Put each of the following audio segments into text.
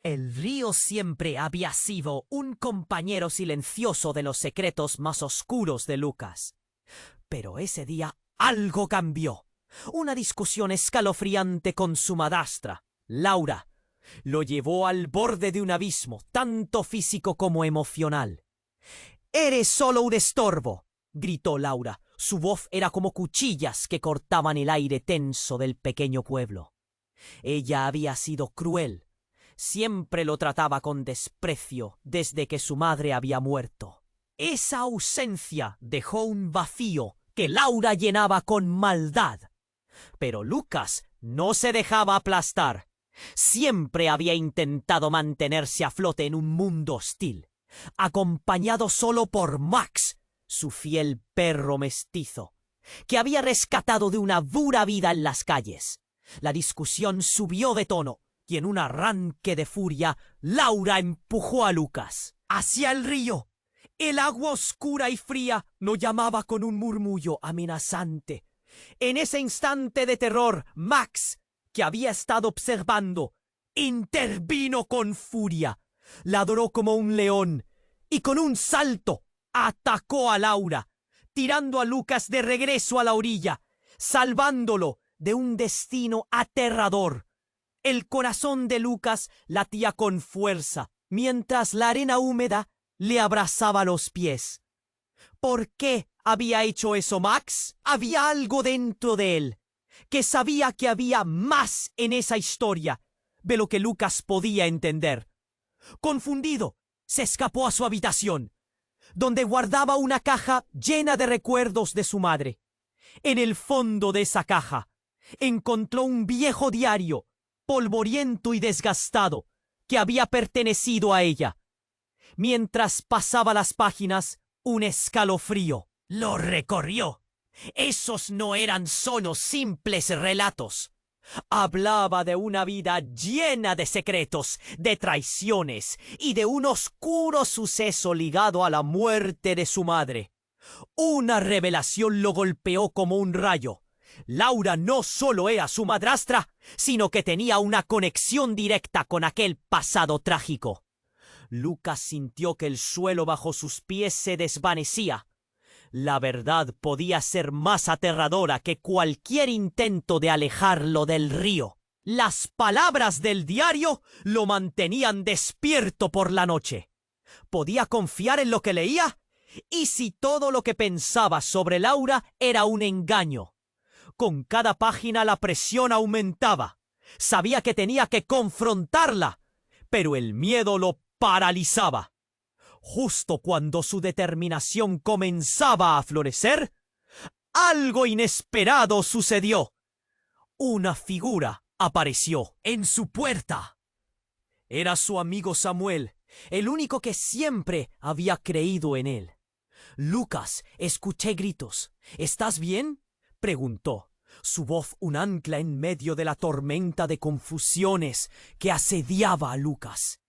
El río siempre había sido un compañero silencioso de los secretos más oscuros de Lucas. Pero ese día algo cambió. Una discusión escalofriante con su madrastra, Laura, lo llevó al borde de un abismo, tanto físico como emocional. «¡Eres solo un estorbo!», gritó Laura. Su voz era como cuchillas que cortaban el aire tenso del pequeño pueblo. Ella había sido cruel. Siempre lo trataba con desprecio desde que su madre había muerto. Esa ausencia dejó un vacío que Laura llenaba con maldad. Pero Lucas no se dejaba aplastar. Siempre había intentado mantenerse a flote en un mundo hostil, acompañado solo por Max, su fiel perro mestizo, que había rescatado de una dura vida en las calles. La discusión subió de tono y en un arranque de furia, Laura empujó a Lucas hacia el río. El agua oscura y fría lo llamaba con un murmullo amenazante. En ese instante de terror, Max, que había estado observando, intervino con furia. Ladró como un león y con un salto atacó a Laura, tirando a Lucas de regreso a la orilla, salvándolo de un destino aterrador. El corazón de Lucas latía con fuerza, mientras la arena húmeda le abrazaba los pies. ¿Por qué había hecho eso Max? Había algo dentro de él, que sabía que había más en esa historia de lo que Lucas podía entender. Confundido, se escapó a su habitación, donde guardaba una caja llena de recuerdos de su madre. En el fondo de esa caja, encontró un viejo diario, polvoriento y desgastado, que había pertenecido a ella. Mientras pasaba las páginas, un escalofrío lo recorrió. Esos no eran solo simples relatos. Hablaba de una vida llena de secretos, de traiciones y de un oscuro suceso ligado a la muerte de su madre. Una revelación lo golpeó como un rayo. Laura no solo era su madrastra, sino que tenía una conexión directa con aquel pasado trágico. Lucas sintió que el suelo bajo sus pies se desvanecía. La verdad podía ser más aterradora que cualquier intento de alejarlo del río. Las palabras del diario lo mantenían despierto por la noche. ¿Podía confiar en lo que leía? ¿Y si todo lo que pensaba sobre Laura era un engaño? Con cada página la presión aumentaba. Sabía que tenía que confrontarla, pero el miedo lo paralizaba. Justo cuando su determinación comenzaba a florecer, algo inesperado sucedió. Una figura apareció en su puerta. Era su amigo Samuel, el único que siempre había creído en él. «Lucas, escuché gritos. ¿Estás bien?», preguntó. Su voz un ancla en medio de la tormenta de confusiones que asediaba a Lucas.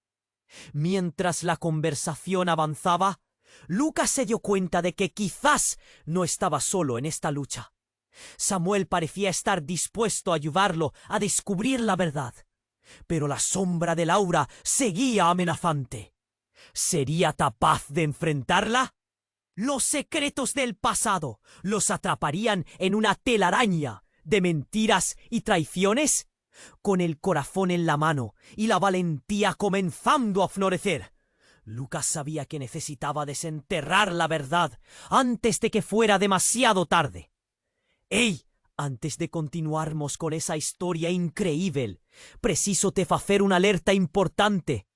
Mientras la conversación avanzaba, Lucas se dio cuenta de que quizás no estaba solo en esta lucha. Samuel parecía estar dispuesto a ayudarlo a descubrir la verdad. Pero la sombra de Laura seguía amenazante. ¿Sería capaz de enfrentarla? Los secretos del pasado los atraparían en una telaraña de mentiras y traiciones. Con el corazón en la mano y la valentía comenzando a florecer, Lucas sabía que necesitaba desenterrar la verdad antes de que fuera demasiado tarde. «Hey, antes de continuarmos con esa historia increíble, preciso te facer una alerta importante.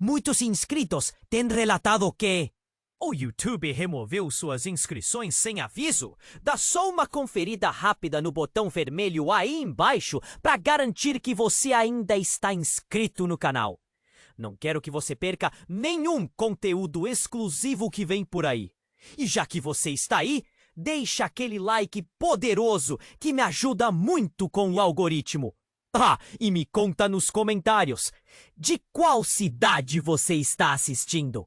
Muitos inscritos têm relatado que o YouTube removeu suas inscrições sem aviso. Dá só uma conferida rápida no botão vermelho aí embaixo para garantir que você ainda está inscrito no canal. Não quero que você perca nenhum conteúdo exclusivo que vem por aí. E já que você está aí, deixa aquele like poderoso que me ajuda muito com o algoritmo. Ah, e me conta nos comentários, de qual cidade você está assistindo?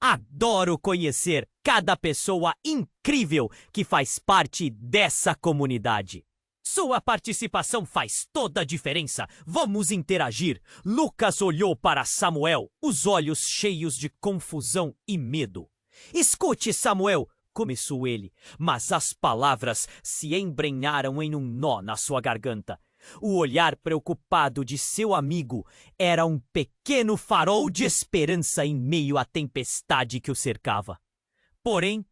Adoro conhecer cada pessoa incrível que faz parte dessa comunidade. Sua participação faz toda a diferença. Vamos interagir. Lucas olhou para Samuel, os olhos cheios de confusão e medo. Escute, Samuel, começou ele, mas as palavras se embrenharam em um nó na sua garganta. O olhar preocupado de seu amigo era um pequeno farol de esperança em meio à tempestade que o cercava. Porém,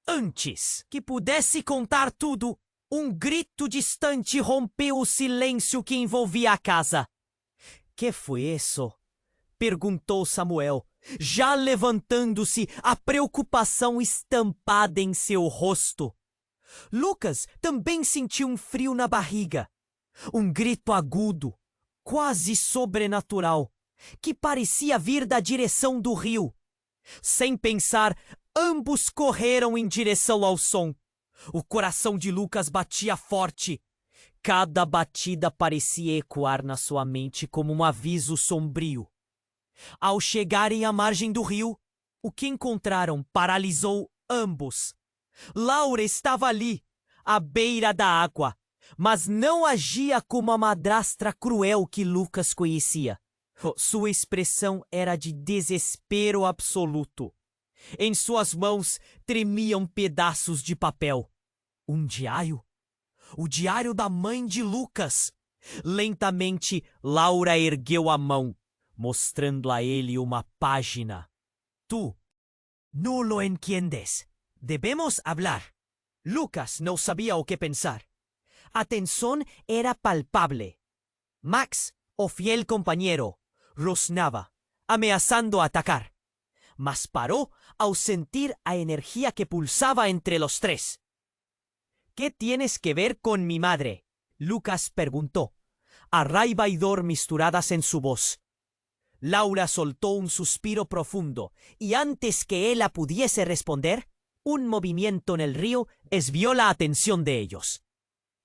antes que pudesse contar tudo, um grito distante rompeu o silêncio que envolvia a casa. «Que foi isso?» perguntou Samuel, já levantando-se, a preocupação estampada em seu rosto. Lucas também sentiu um frio na barriga. Um grito agudo, quase sobrenatural, que parecia vir da direção do rio. Sem pensar, ambos correram em direção ao som. O coração de Lucas batia forte. Cada batida parecia ecoar na sua mente como um aviso sombrio. Ao chegarem à margem do rio, o que encontraram paralisou ambos. Laura estava ali, à beira da água, mas não agia como a madrastra cruel que Lucas conhecia. Sua expressão era de desespero absoluto. Em suas mãos tremiam pedaços de papel. Um diário? O diário da mãe de Lucas. Lentamente, Laura ergueu a mão, mostrando a ele uma página. «Tú no lo entiendes. Debemos hablar». Lucas não sabia o que pensar. A tensão era palpable. Max, o fiel compañero, rosnaba, ameaçando atacar. Mas paró ao sentir a energía que pulsaba entre los tres. «¿Qué tienes que ver con mi madre?», Lucas preguntó, a raiva y dor misturadas en su voz. Laura soltó un suspiro profundo, y antes que ella pudiese responder, un movimiento en el río desvió la atención de ellos.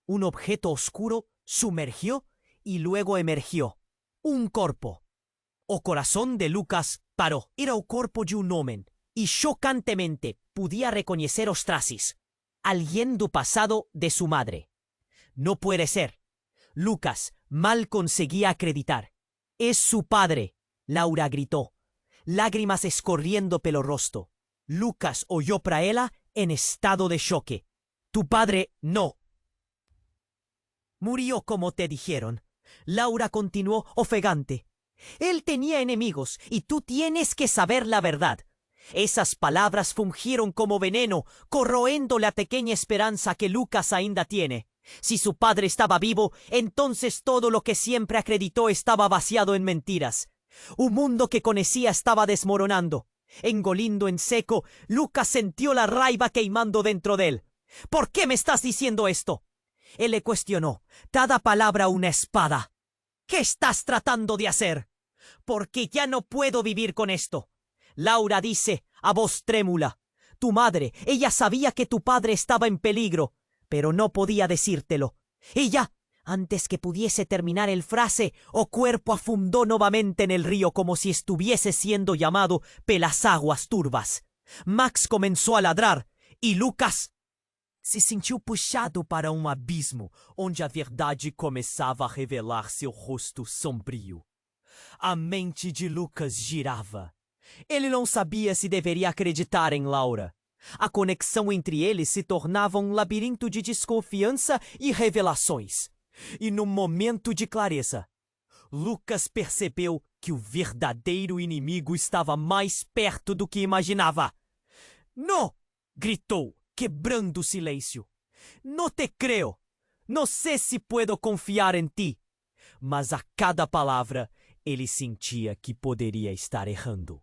Un objeto oscuro sumergió y luego emergió. Un corpo. O corazón de Lucas paró. Era el cuerpo de un hombre, y chocantemente podía reconocer os trajes. Alguien do pasado de su madre. No puede ser. Lucas mal conseguía acreditar. «Es su padre», Laura gritó, lágrimas escorriendo pelo rostro. Lucas oyó para ella en estado de choque. «Tu padre no. Murió como te dijeron», Laura continuó ofegante. «Él tenía enemigos y tú tienes que saber la verdad». Esas palabras fungieron como veneno, corroendo la pequeña esperanza que Lucas ainda tiene. Si su padre estaba vivo, entonces todo lo que siempre acreditó estaba vaciado en mentiras. Un mundo que conocía estaba desmoronando. Engolindo en seco, Lucas sintió la raiva queimando dentro de él. «¿Por qué me estás diciendo esto?». Él le cuestionó, cada palabra una espada. «¿Qué estás tratando de hacer?». «Porque ya no puedo vivir con esto». Laura dice, a voz trémula, «Tu madre, ella sabía que tu padre estaba en peligro, pero no podía decírtelo». Ella, antes que pudiese terminar el frase, o cuerpo afundó nuevamente en el río como si estuviese siendo llamado pelas aguas turbas. Max comenzó a ladrar, y Lucas se sentiu puxado para um abismo, onde a verdade começava a revelar seu rosto sombrio. A mente de Lucas girava. Ele não sabia se deveria acreditar em Laura. A conexão entre eles se tornava um labirinto de desconfiança e revelações. E num momento de clareza, Lucas percebeu que o verdadeiro inimigo estava mais perto do que imaginava. «No!», gritou, quebrando o silêncio. «No te creo. No sé si puedo confiar em ti». Mas a cada palavra, ele sentia que poderia estar errando.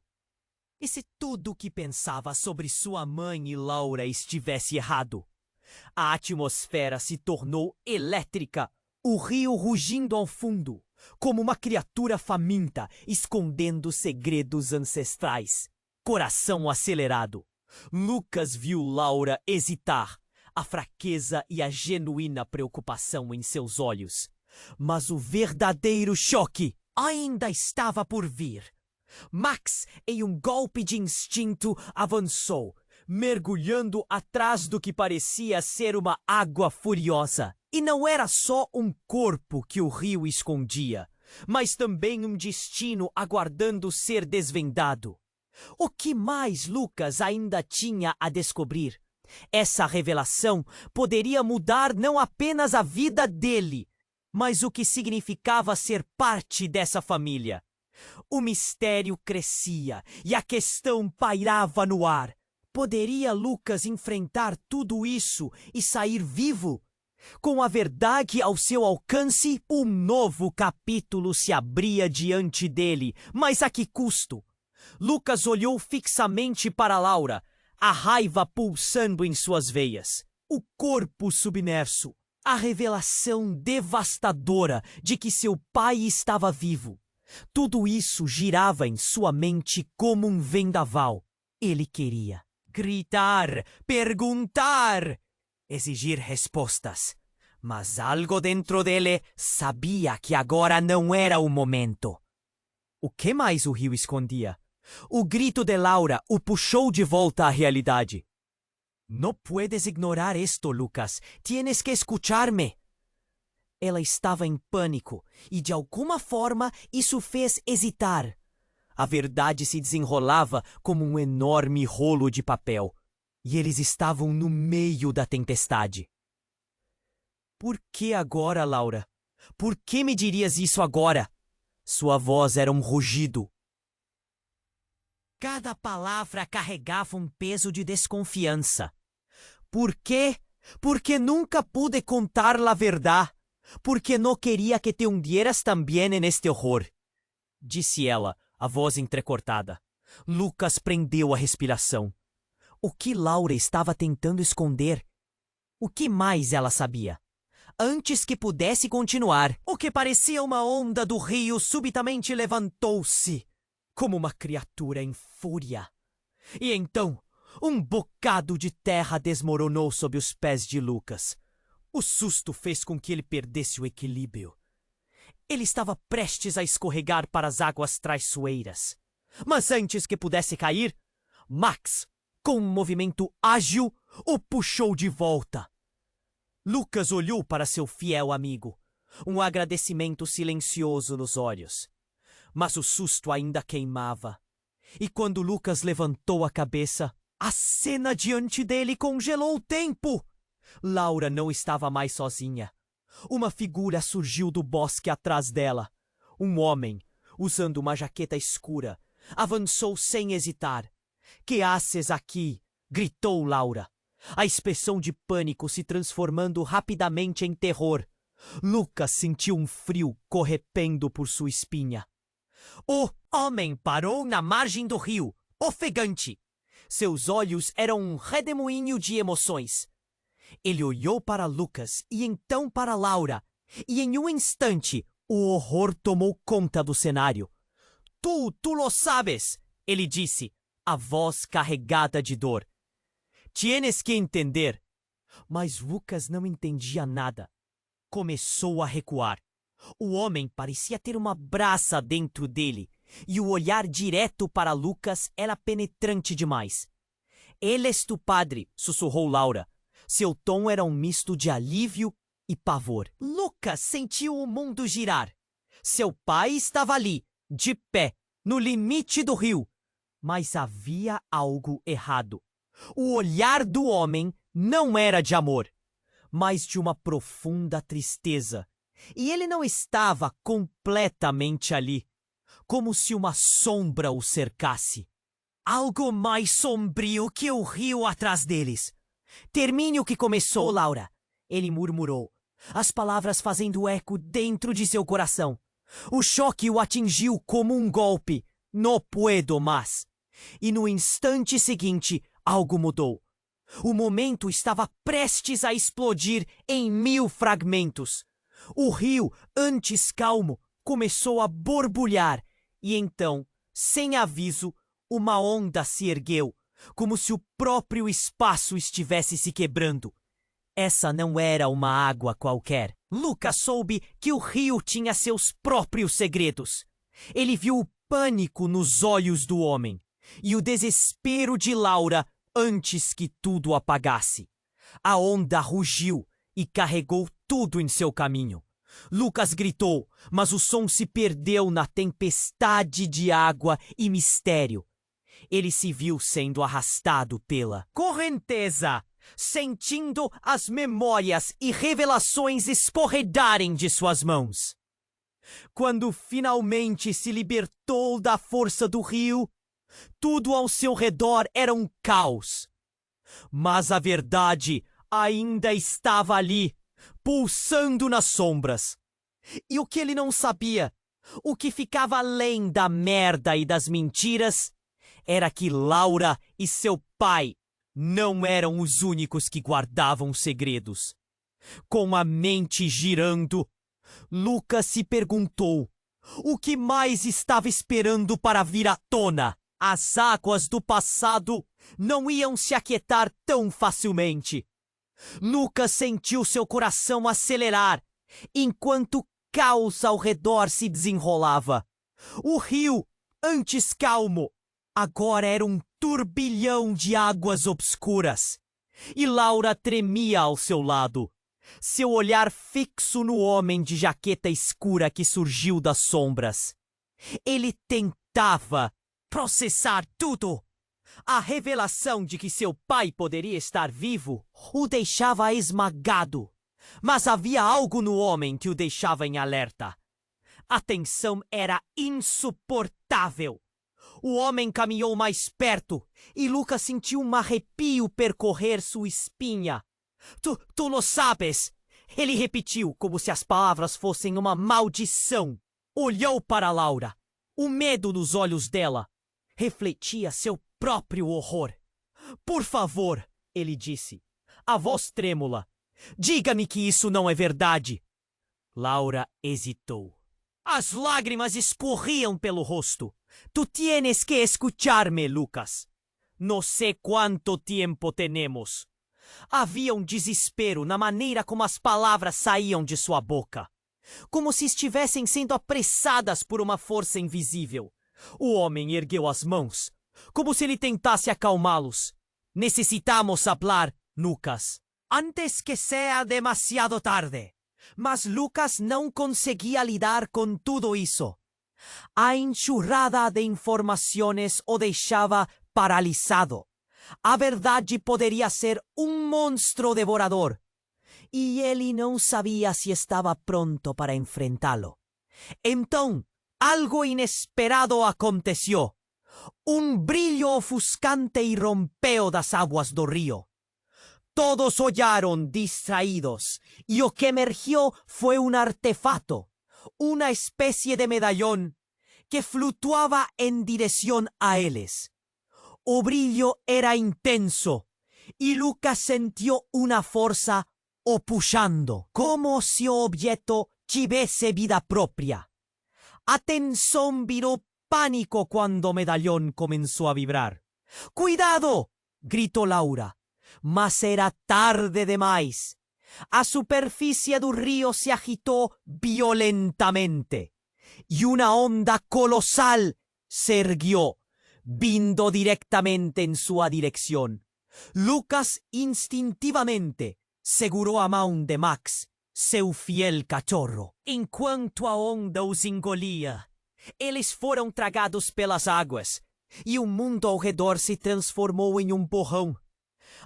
E se tudo o que pensava sobre sua mãe e Laura estivesse errado? A atmosfera se tornou elétrica, o rio rugindo ao fundo, como uma criatura faminta escondendo segredos ancestrais. Coração acelerado, Lucas viu Laura hesitar, a fraqueza e a genuína preocupação em seus olhos. Mas o verdadeiro choque ainda estava por vir. Max, em um golpe de instinto, avançou, mergulhando atrás do que parecia ser uma água furiosa. E não era só um corpo que o rio escondia, mas também um destino aguardando ser desvendado. O que mais Lucas ainda tinha a descobrir? Essa revelação poderia mudar não apenas a vida dele, mas o que significava ser parte dessa família. O mistério crescia e a questão pairava no ar. Poderia Lucas enfrentar tudo isso e sair vivo? Com a verdade ao seu alcance, um novo capítulo se abria diante dele, mas a que custo? Lucas olhou fixamente para Laura, a raiva pulsando em suas veias. O corpo submerso, a revelação devastadora de que seu pai estava vivo. Tudo isso girava em sua mente como um vendaval. Ele queria gritar, perguntar, exigir respostas. Mas algo dentro dele sabia que agora não era o momento. O que mais o rio escondia? O grito de Laura o puxou de volta à realidade. «No puedes ignorar esto, Lucas. Tienes que escuchar-me». Ela estava em pânico e, de alguma forma, isso fez hesitar. A verdade se desenrolava como um enorme rolo de papel. E eles estavam no meio da tempestade. «Por que agora, Laura? Por que me dirias isso agora?» Sua voz era um rugido. Cada palavra carregava um peso de desconfiança. «Por quê? Porque nunca pude contar a verdade. Porque não queria que te hundieras também neste horror», disse ela, a voz entrecortada. Lucas prendeu a respiração. O que Laura estava tentando esconder? O que mais ela sabia? Antes que pudesse continuar, o que parecia uma onda do rio subitamente levantou-se, como uma criatura em fúria. E então, um bocado de terra desmoronou sob os pés de Lucas. O susto fez com que ele perdesse o equilíbrio. Ele estava prestes a escorregar para as águas traiçoeiras. Mas antes que pudesse cair, Max, com um movimento ágil, o puxou de volta. Lucas olhou para seu fiel amigo, um agradecimento silencioso nos olhos. Mas o susto ainda queimava. E quando Lucas levantou a cabeça, a cena diante dele congelou o tempo. Laura não estava mais sozinha. Uma figura surgiu do bosque atrás dela. Um homem, usando uma jaqueta escura, avançou sem hesitar. «Que haces aqui?» gritou Laura, a expressão de pânico se transformando rapidamente em terror. Lucas sentiu um frio corrependo por sua espinha. O homem parou na margem do rio, ofegante. Seus olhos eram um redemoinho de emoções. Ele olhou para Lucas e então para Laura, e em um instante o horror tomou conta do cenário. Tu lo sabes, ele disse, a voz carregada de dor. Tienes que entender. Mas Lucas não entendia nada. Começou a recuar. O homem parecia ter uma braça dentro dele, e o olhar direto para Lucas era penetrante demais. «Ele és tu padre», sussurrou Laura. Seu tom era um misto de alívio e pavor. Lucas sentiu o mundo girar. Seu pai estava ali, de pé, no limite do rio. Mas havia algo errado. O olhar do homem não era de amor, mas de uma profunda tristeza. E ele não estava completamente ali, como se uma sombra o cercasse. Algo mais sombrio que o rio atrás deles. «Termine o que começou, Laura», ele murmurou, as palavras fazendo eco dentro de seu coração. O choque o atingiu como um golpe. «No puedo más». E no instante seguinte, algo mudou. O momento estava prestes a explodir em 1000 fragmentos. O rio, antes calmo, começou a borbulhar e então, sem aviso, uma onda se ergueu, como se o próprio espaço estivesse se quebrando. Essa não era uma água qualquer. Lucas soube que o rio tinha seus próprios segredos. Ele viu o pânico nos olhos do homem e o desespero de Laura antes que tudo apagasse. A onda rugiu e carregou tudo em seu caminho. Lucas gritou, mas o som se perdeu na tempestade de água e mistério. Ele se viu sendo arrastado pela correnteza, sentindo as memórias e revelações escorregarem de suas mãos. Quando finalmente se libertou da força do rio, tudo ao seu redor era um caos. Mas a verdade ainda estava ali, pulsando nas sombras. E o que ele não sabia, o que ficava além da merda e das mentiras, era que Laura e seu pai não eram os únicos que guardavam segredos. Com a mente girando, Lucas se perguntou o que mais estava esperando para vir à tona. As águas do passado não iam se aquietar tão facilmente. Lucas sentiu seu coração acelerar, enquanto o caos ao redor se desenrolava. O rio, antes calmo, agora era um turbilhão de águas obscuras. E Laura tremia ao seu lado, seu olhar fixo no homem de jaqueta escura que surgiu das sombras. Ele tentava processar tudo. A revelação de que seu pai poderia estar vivo o deixava esmagado, mas havia algo no homem que o deixava em alerta. A tensão era insuportável. O homem caminhou mais perto e Lucas sentiu um arrepio percorrer sua espinha. Tu lo sabes, ele repetiu como se as palavras fossem uma maldição. Olhou para Laura. O medo nos olhos dela refletia seu próprio horror. Por favor, ele disse, a voz trêmula. Diga-me que isso não é verdade. Laura hesitou. As lágrimas escorriam pelo rosto. Tu tienes que escuchar-me, Lucas. No sé cuánto tiempo tenemos. Havia um desespero na maneira como as palavras saíam de sua boca, como se estivessem sendo apressadas por uma força invisível. O homem ergueu as mãos, como se ele tentasse acalmá-los. Necesitamos hablar, Lucas, antes que sea demasiado tarde. Mas Lucas não conseguia lidar com tudo isso. A enxurrada de informações o deixava paralisado. A verdade poderia ser um monstro devorador. E ele não sabia se estava pronto para enfrentá-lo. Então, algo inesperado aconteceu. Um brilho ofuscante irrompeu das águas do rio. Todos olharam distraídos, e o que emergiu foi um artefato, uma espécie de medallón que flutuava em direção a eles. O brilho era intenso, e Lucas sentiu uma força o puxando, como se o objeto tivesse vida própria. A tensão virou pânico quando o medallón começou a vibrar. «Cuidado!» gritou Laura. Mas era tarde demais. A superfície do rio se agitou violentamente e uma onda colossal se erguiu, vindo directamente em sua direção. Lucas instintivamente segurou a mão de Max, seu fiel cachorro. Enquanto a onda os engolia, eles foram tragados pelas águas e o mundo ao redor se transformou em um borrão.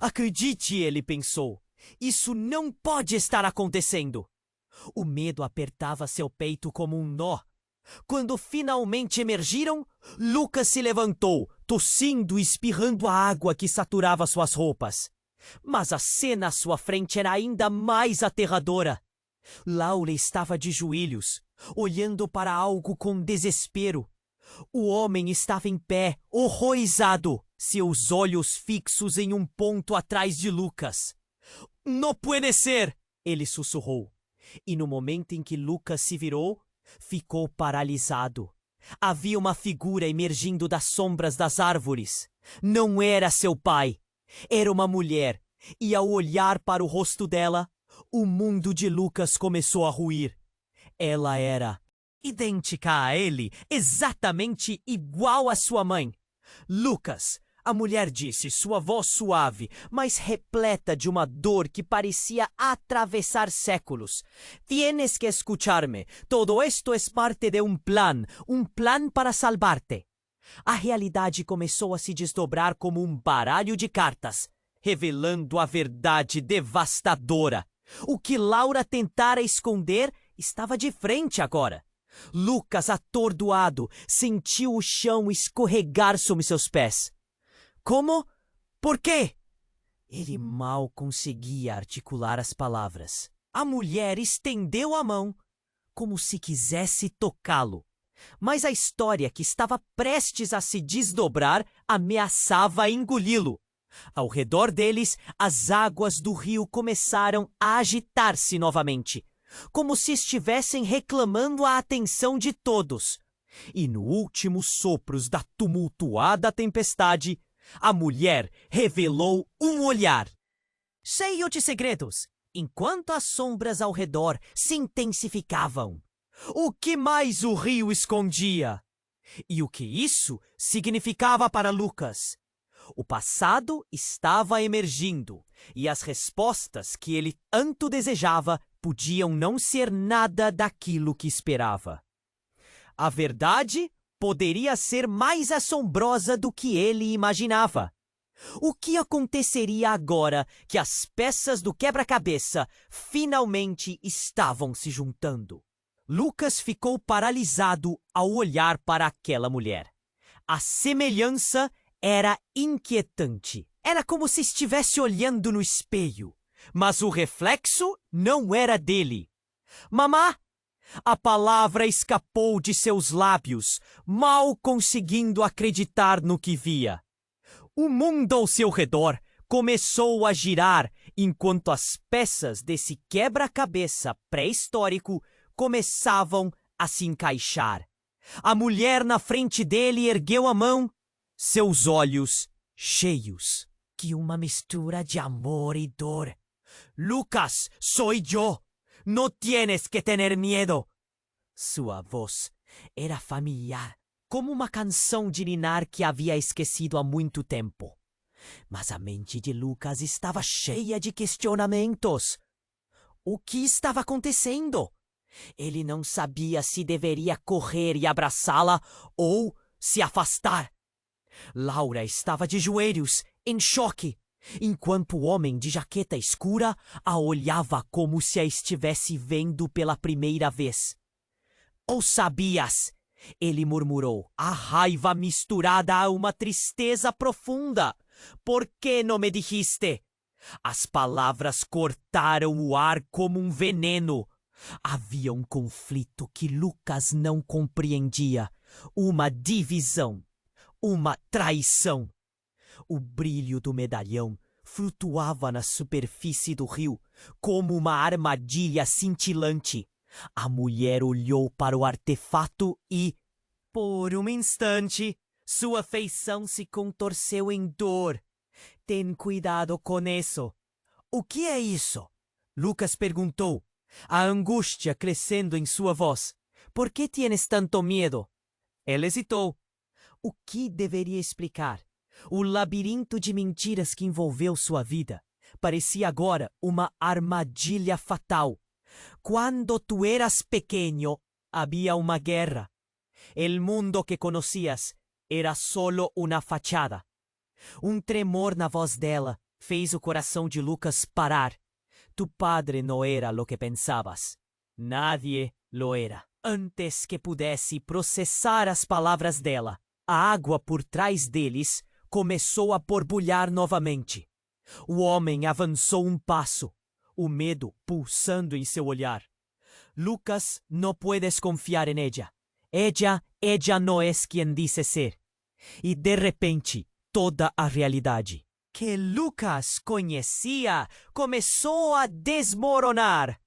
Acredite, ele pensou, isso não pode estar acontecendo. O medo apertava seu peito como um nó. Quando finalmente emergiram, Lucas se levantou, tossindo e espirrando a água que saturava suas roupas. Mas a cena à sua frente era ainda mais aterradora. Laura estava de joelhos, olhando para algo com desespero. O homem estava em pé, horrorizado, seus olhos fixos em um ponto atrás de Lucas. «Não pode ser!» ele sussurrou. E no momento em que Lucas se virou, ficou paralisado. Havia uma figura emergindo das sombras das árvores. Não era seu pai. Era uma mulher. E ao olhar para o rosto dela, o mundo de Lucas começou a ruir. Ela era idêntica a ele, exatamente igual à sua mãe. Lucas, A mulher disse, sua voz suave, mas repleta de uma dor que parecia atravessar séculos. Tienes que escucharme. Todo esto es parte de um plan para salvarte. A realidade começou a se desdobrar como um baralho de cartas, revelando a verdade devastadora. O que Laura tentara esconder estava de frente agora. Lucas, atordoado, sentiu o chão escorregar sob seus pés. Como? Por quê? Ele mal conseguia articular as palavras. A mulher estendeu a mão, como se quisesse tocá-lo. Mas a história que estava prestes a se desdobrar ameaçava engoli-lo. Ao redor deles, as águas do rio começaram a agitar-se novamente, como se estivessem reclamando a atenção de todos. E no último sopros da tumultuada tempestade, a mulher revelou um olhar cheio de segredos, enquanto as sombras ao redor se intensificavam. O que mais o rio escondia? E o que isso significava para Lucas? O passado estava emergindo, e as respostas que ele tanto desejava podiam não ser nada daquilo que esperava. A verdade poderia ser mais assombrosa do que ele imaginava. O que aconteceria agora que as peças do quebra-cabeça finalmente estavam se juntando? Lucas ficou paralisado ao olhar para aquela mulher. A semelhança era inquietante. Era como se estivesse olhando no espelho, mas o reflexo não era dele. Mamá! A palavra escapou de seus lábios, mal conseguindo acreditar no que via. O mundo ao seu redor começou a girar enquanto as peças desse quebra-cabeça pré-histórico começavam a se encaixar. A mulher na frente dele ergueu a mão, seus olhos cheios de uma mistura de amor e dor. Lucas, soy yo. No tienes que tener miedo. Sua voz era familiar, como uma canção de ninar que havia esquecido há muito tempo. Mas a mente de Lucas estava cheia de questionamentos. O que estava acontecendo? Ele não sabia se deveria correr e abraçá-la ou se afastar. Laura estava de joelhos, em choque, enquanto o homem de jaqueta escura a olhava como se a estivesse vendo pela primeira vez. Ou sabias? Ele murmurou, a raiva misturada a uma tristeza profunda. Por que não me dijiste? As palavras cortaram o ar como um veneno. Havia um conflito que Lucas não compreendia, uma divisão, uma traição. O brilho do medalhão flutuava na superfície do rio, como uma armadilha cintilante. A mulher olhou para o artefato e, por um instante, sua feição se contorceu em dor. Ten cuidado com isso. O que é isso? Lucas perguntou, a angústia crescendo em sua voz. Por que tienes tanto medo? Ela hesitou. O que deveria explicar? O labirinto de mentiras que envolveu sua vida parecia agora uma armadilha fatal. Quando tu eras pequeño, havia uma guerra. El mundo que conocias era solo una fachada. Um tremor na voz dela fez o coração de Lucas parar. Tu padre não era lo que pensabas. Nadie lo era. Antes que pudesse processar as palavras dela, a água por trás deles começou a borbulhar novamente. O homem avançou um passo, o medo pulsando em seu olhar. Lucas, não puedes confiar en ella. Ella não es quien dice ser. E de repente, toda a realidade que Lucas conhecia começou a desmoronar.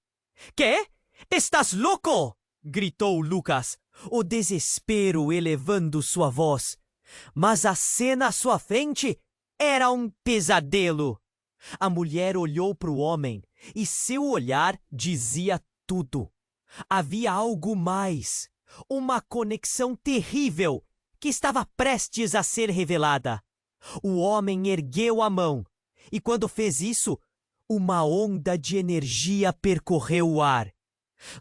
¿Quê? Estás louco? Gritou Lucas, o desespero elevando sua voz. Mas a cena à sua frente era um pesadelo. A mulher olhou para o homem e seu olhar dizia tudo. Havia algo mais, uma conexão terrível que estava prestes a ser revelada. O homem ergueu a mão, e quando fez isso, uma onda de energia percorreu o ar.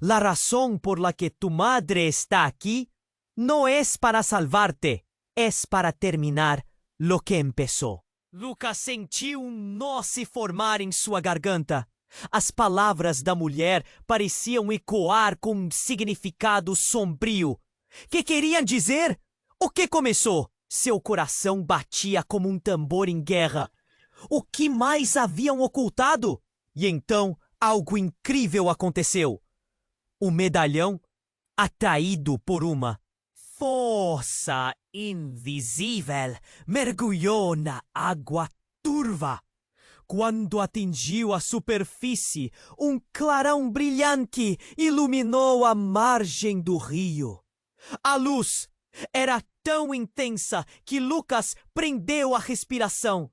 La razón por la que tu madre está aquí no es para salvarte, es para terminar lo que empezó. Lucas sentiu nó se formar em sua garganta. As palavras da mulher pareciam ecoar com um significado sombrio. Que queriam dizer? O que começou? Seu coração batia como um tambor em guerra. O que mais haviam ocultado? E então algo incrível aconteceu. O medalhão, atraído por uma força invisível, mergulhou na água turva. Quando atingiu a superfície, um clarão brilhante iluminou a margem do rio. A luz era tão intensa que Lucas prendeu a respiração.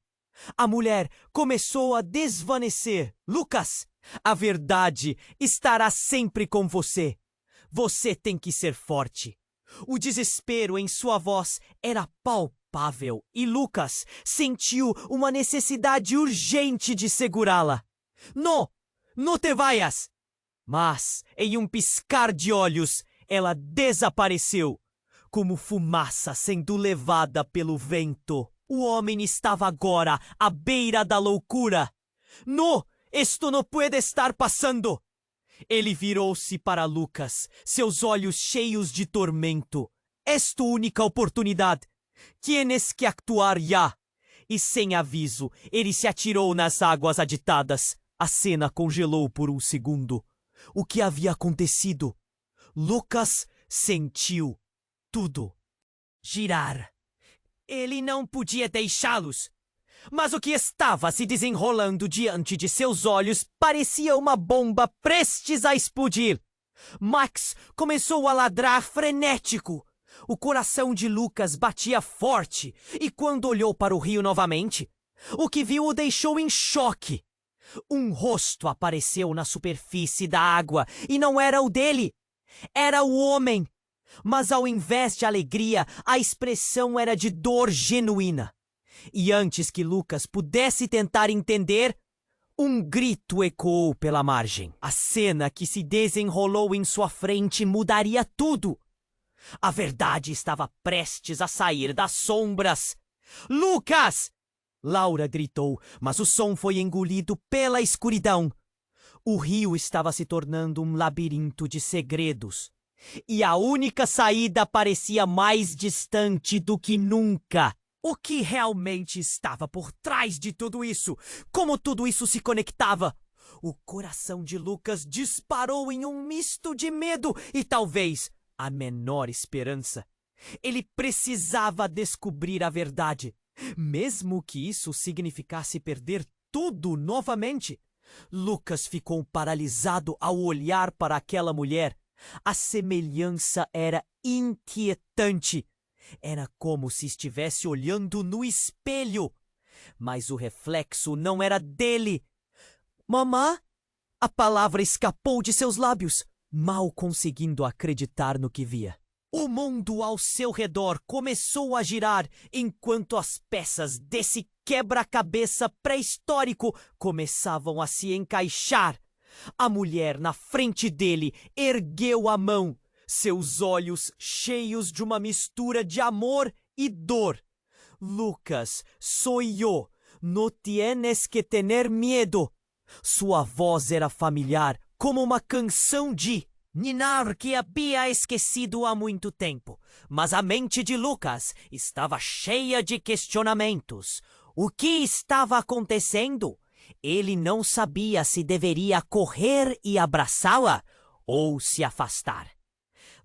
A mulher começou a desvanecer. Lucas, a verdade estará sempre com você. Você tem que ser forte. O desespero em sua voz era palpável e Lucas sentiu uma necessidade urgente de segurá-la. Não te vayas! Mas, em um piscar de olhos, ela desapareceu, como fumaça sendo levada pelo vento. O homem estava agora à beira da loucura. No, isto não pode estar passando! Ele virou-se para Lucas, seus olhos cheios de tormento. É tua única oportunidade. Tienes que actuar já. E sem aviso, ele se atirou nas águas agitadas. A cena congelou por um segundo. O que havia acontecido? Lucas sentiu tudo girar. Ele não podia deixá-los. Mas o que estava se desenrolando diante de seus olhos parecia uma bomba prestes a explodir. Max começou a ladrar frenético. O coração de Lucas batia forte e quando olhou para o rio novamente, o que viu o deixou em choque. Um rosto apareceu na superfície da água e não era o dele. Era o homem. Mas ao invés de alegria, a expressão era de dor genuína. E antes que Lucas pudesse tentar entender, um grito ecoou pela margem. A cena que se desenrolou em sua frente mudaria tudo. A verdade estava prestes a sair das sombras. Lucas! Laura gritou, mas o som foi engolido pela escuridão. O rio estava se tornando um labirinto de segredos. E a única saída parecia mais distante do que nunca. O que realmente estava por trás de tudo isso? Como tudo isso se conectava? O coração de Lucas disparou em um misto de medo e talvez a menor esperança. Ele precisava descobrir a verdade, mesmo que isso significasse perder tudo novamente. Lucas ficou paralisado ao olhar para aquela mulher. A semelhança era inquietante. Era como se estivesse olhando no espelho. Mas o reflexo não era dele. Mamã? A palavra escapou de seus lábios, mal conseguindo acreditar no que via. O mundo ao seu redor começou a girar enquanto as peças desse quebra-cabeça pré-histórico começavam a se encaixar. A mulher na frente dele ergueu a mão, seus olhos cheios de uma mistura de amor e dor. Lucas, soy yo, no tienes que tener miedo. Sua voz era familiar, como uma canção de ninar que havia esquecido há muito tempo. Mas a mente de Lucas estava cheia de questionamentos. O que estava acontecendo? Ele não sabia se deveria correr e abraçá-la ou se afastar.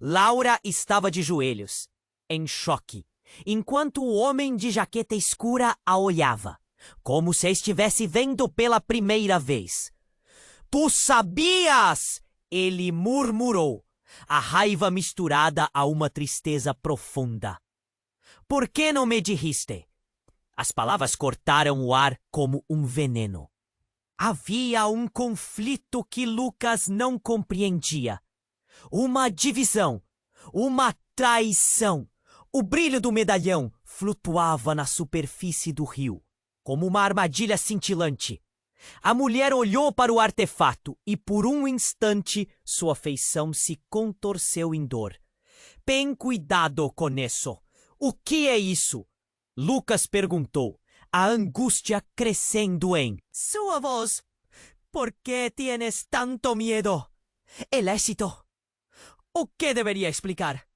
Laura estava de joelhos, em choque, enquanto o homem de jaqueta escura a olhava, como se estivesse vendo pela primeira vez. Tu sabias! Ele murmurou, a raiva misturada a uma tristeza profunda. Por que não me dijiste? As palavras cortaram o ar como um veneno. Havia um conflito que Lucas não compreendia. Uma divisão, uma traição. O brilho do medalhão flutuava na superfície do rio, como uma armadilha cintilante. A mulher olhou para o artefato e, por um instante, sua feição se contorceu em dor. Bem cuidado com isso. O que é isso? Lucas perguntou, a angústia crescendo em sua voz. ¿Por qué tienes tanto miedo? El éxito. ¿O qué debería explicar?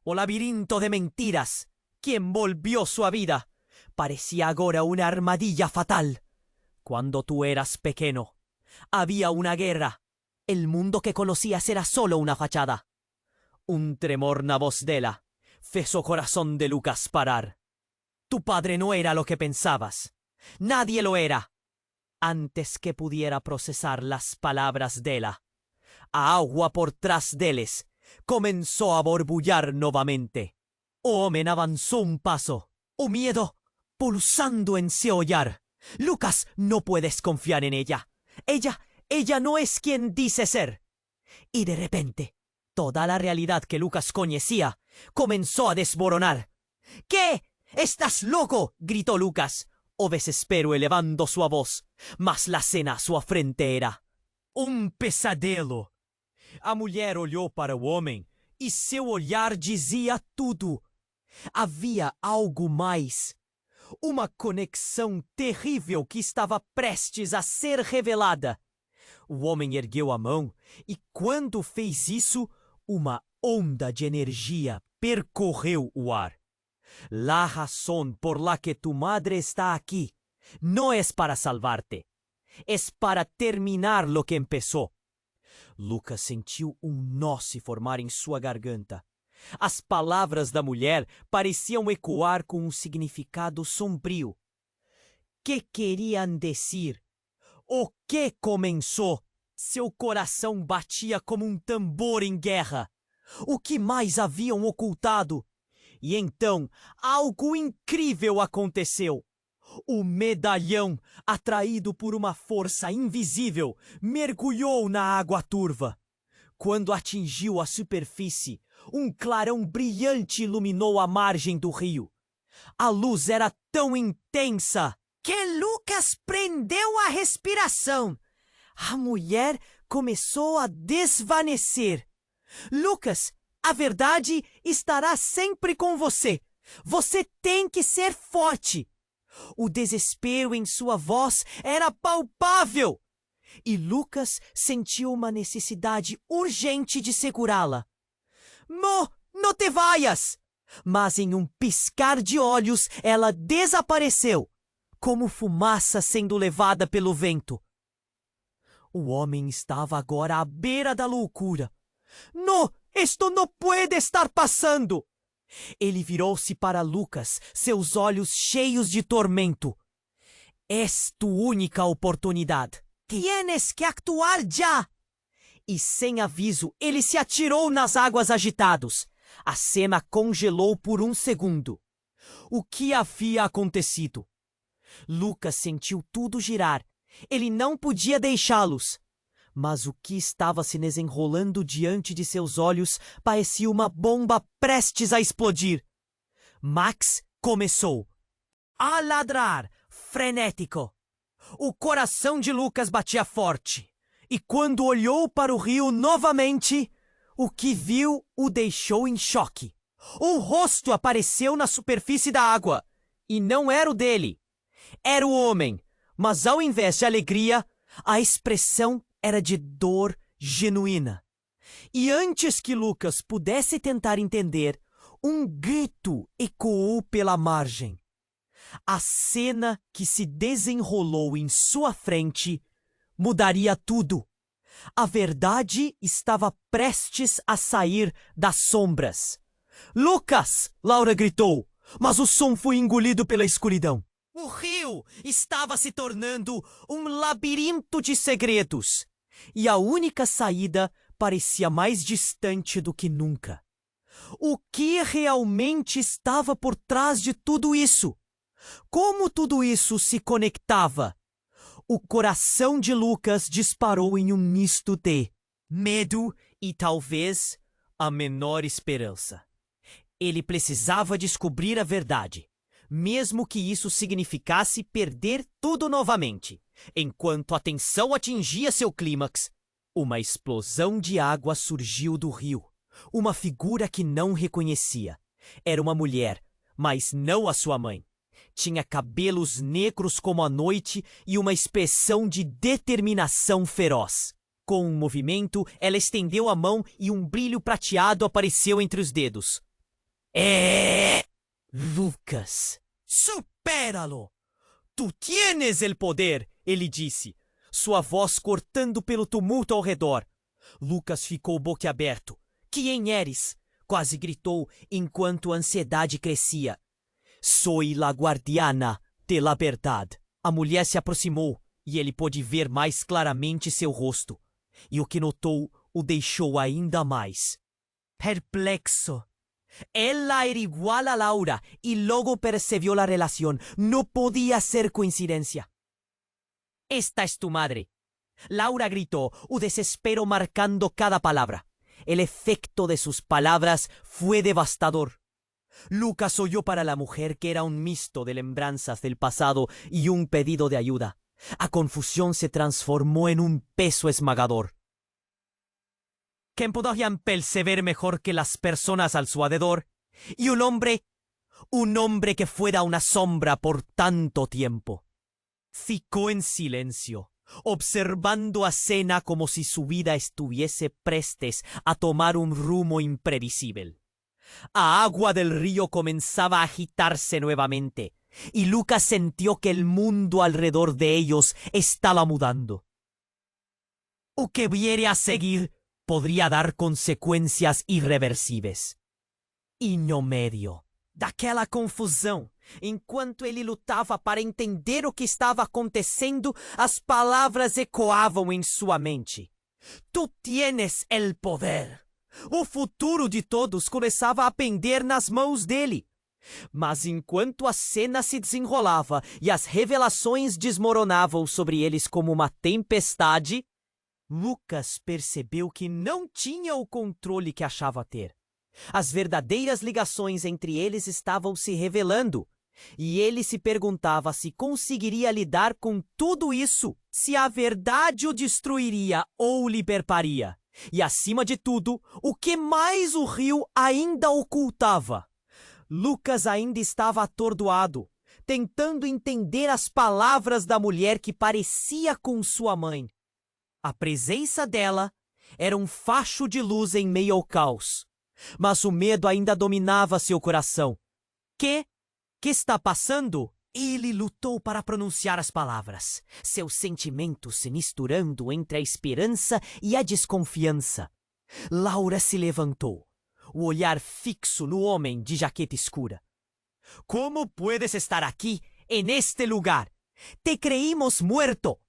O labirinto de mentiras que envolvió su vida parecía agora una armadilla fatal. Cuando tú eras pequeño, había una guerra. El mundo que conocías era solo una fachada. Un tremor na voz dela fez o corazón de Lucas parar. Tu padre no era lo que pensabas. Nadie lo era. Antes que pudiera procesar las palabras dela, a agua por trás deles comenzó a borbullar novamente. O homem avanzó un paso. O miedo pulsando en seu olhar. Lucas, no puedes confiar en ella. Ella no es quien dice ser. Y de repente, toda la realidad que Lucas conocía comenzó a desmoronar. ¿Qué? ¿Estás loco? Gritó Lucas, o desespero elevando sua voz, mas la cena à sua frente era um pesadelo. A mulher olhou para o homem e seu olhar dizia tudo. Havia algo mais. Uma conexão terrível que estava prestes a ser revelada. O homem ergueu a mão e, quando fez isso, uma onda de energia percorreu o ar. La razón por la que tu madre está aquí no es para salvarte, es para terminar lo que empezó. Lucas sentiu nó se formar em sua garganta. As palavras da mulher pareciam ecoar com um significado sombrio. Que queriam dizer? O que começou? Seu coração batia como um tambor em guerra. O que mais haviam ocultado? E então, algo incrível aconteceu. O medalhão, atraído por uma força invisível, mergulhou na água turva. Quando atingiu a superfície, um clarão brilhante iluminou a margem do rio. A luz era tão intensa que Lucas prendeu a respiração. A mulher começou a desvanecer. Lucas, a verdade estará sempre com você. Você tem que ser forte. O desespero em sua voz era palpável. E Lucas sentiu uma necessidade urgente de segurá-la. Não te vayas! Mas em um piscar de olhos ela desapareceu, como fumaça sendo levada pelo vento. O homem estava agora à beira da loucura. Não! Isto não pode estar passando! Ele virou-se para Lucas, seus olhos cheios de tormento. És tu única oportunidade. Tienes que actuar já! E sem aviso, ele se atirou nas águas agitadas. A cena congelou por um segundo. O que havia acontecido? Lucas sentiu tudo girar. Ele não podia deixá-los. Mas o que estava se desenrolando diante de seus olhos parecia uma bomba prestes a explodir. Max começou a ladrar, frenético. O coração de Lucas batia forte. E quando olhou para o rio novamente, o que viu o deixou em choque. Um rosto apareceu na superfície da água. E não era o dele. Era o homem. Mas ao invés de alegria, a expressão era de dor genuína. E antes que Lucas pudesse tentar entender, um grito ecoou pela margem. A cena que se desenrolou em sua frente mudaria tudo. A verdade estava prestes a sair das sombras. Lucas! Laura gritou, mas o som foi engolido pela escuridão. O rio estava se tornando um labirinto de segredos. E a única saída parecia mais distante do que nunca. O que realmente estava por trás de tudo isso? Como tudo isso se conectava? O coração de Lucas disparou em um misto de medo e talvez a menor esperança. Ele precisava descobrir a verdade, mesmo que isso significasse perder tudo novamente. Enquanto a tensão atingia seu clímax, uma explosão de água surgiu do rio. Uma figura que não reconhecia. Era uma mulher, mas não a sua mãe. Tinha cabelos negros como a noite e uma expressão de determinação feroz. Com um movimento, ela estendeu a mão e um brilho prateado apareceu entre os dedos. É Lucas. Supéralo! Tu tienes el poder, ele disse, sua voz cortando pelo tumulto ao redor. Lucas ficou boquiaberto. Quem eres? Quase gritou enquanto a ansiedade crescia. Soy la guardiana de la verdad. A mulher se aproximou e ele pôde ver mais claramente seu rosto. E o que notou o deixou ainda mais perplexo. Ela era igual a Laura e logo percebeu a relação. Não podia ser coincidência. Esta es tu madre. Laura gritó, o desespero marcando cada palabra. El efecto de sus palabras fue devastador. Lucas oyó para la mujer que era un mixto de lembranzas del pasado y un pedido de ayuda. A confusión se transformó en un peso esmagador. ¿Quién podrían perceber mejor que las personas al su alrededor? Y un hombre que fuera una sombra por tanto tiempo. Ficó en silencio, observando a escena como si su vida estuviese prestes a tomar un rumbo imprevisible. A agua del río comenzaba a agitarse nuevamente, y Lucas sintió que el mundo alrededor de ellos estaba mudando. O que viere a seguir podría dar consequências irreversíveis. E no meio daquela confusão, enquanto ele lutava para entender o que estava acontecendo, as palavras ecoavam em sua mente. Tu tienes el poder. O futuro de todos começava a pender nas mãos dele. Mas enquanto a cena se desenrolava e as revelações desmoronavam sobre eles como uma tempestade, Lucas percebeu que não tinha o controle que achava ter. As verdadeiras ligações entre eles estavam se revelando, e ele se perguntava se conseguiria lidar com tudo isso, se a verdade o destruiria ou o libertaria. E, acima de tudo, o que mais o rio ainda ocultava. Lucas ainda estava atordoado, tentando entender as palavras da mulher que parecia com sua mãe. A presença dela era um facho de luz em meio ao caos, mas o medo ainda dominava seu coração. Que está passando? Ele lutou para pronunciar as palavras, seus sentimentos se misturando entre a esperança e a desconfiança. Laura se levantou, o olhar fixo no homem de jaqueta escura. Como puedes estar aqui, en este lugar? Te creímos muerto.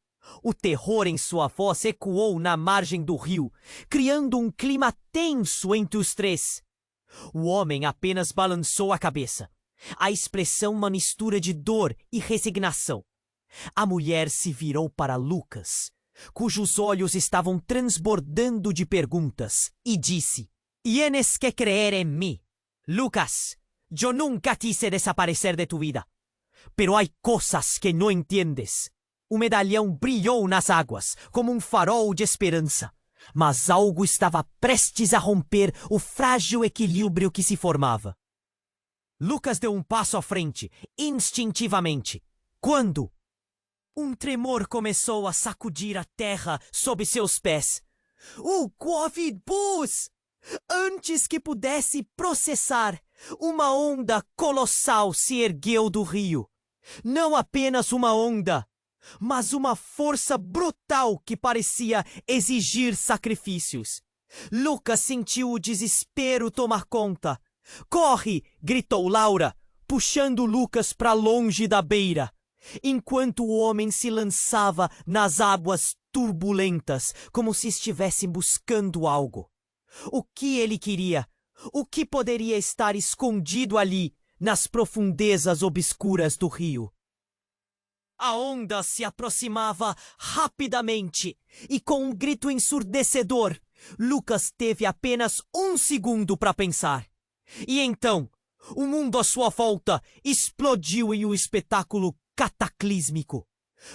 O terror em sua voz ecoou na margem do rio, criando um clima tenso entre os três. O homem apenas balançou a cabeça. A expressão uma mistura de dor e resignação. A mulher se virou para Lucas, cujos olhos estavam transbordando de perguntas, e disse: Tienes que creer en mí. Lucas, yo nunca quise desaparecer de tu vida. Pero hay cosas que no entiendes. O medalhão brilhou nas águas, como um farol de esperança. Mas algo estava prestes a romper o frágil equilíbrio que se formava. Lucas deu um passo à frente, instintivamente. Quando? Um tremor começou a sacudir a terra sob seus pés. O Covid-Bus! Antes que pudesse processar, uma onda colossal se ergueu do rio. Não apenas uma onda, mas uma força brutal que parecia exigir sacrifícios. Lucas sentiu o desespero tomar conta. Corre! Gritou Laura, puxando Lucas para longe da beira, enquanto o homem se lançava nas águas turbulentas, como se estivesse buscando algo. O que ele queria? O que poderia estar escondido ali, nas profundezas obscuras do rio? A onda se aproximava rapidamente, e com um grito ensurdecedor, Lucas teve apenas um segundo para pensar. E então, o mundo à sua volta explodiu em um espetáculo cataclísmico.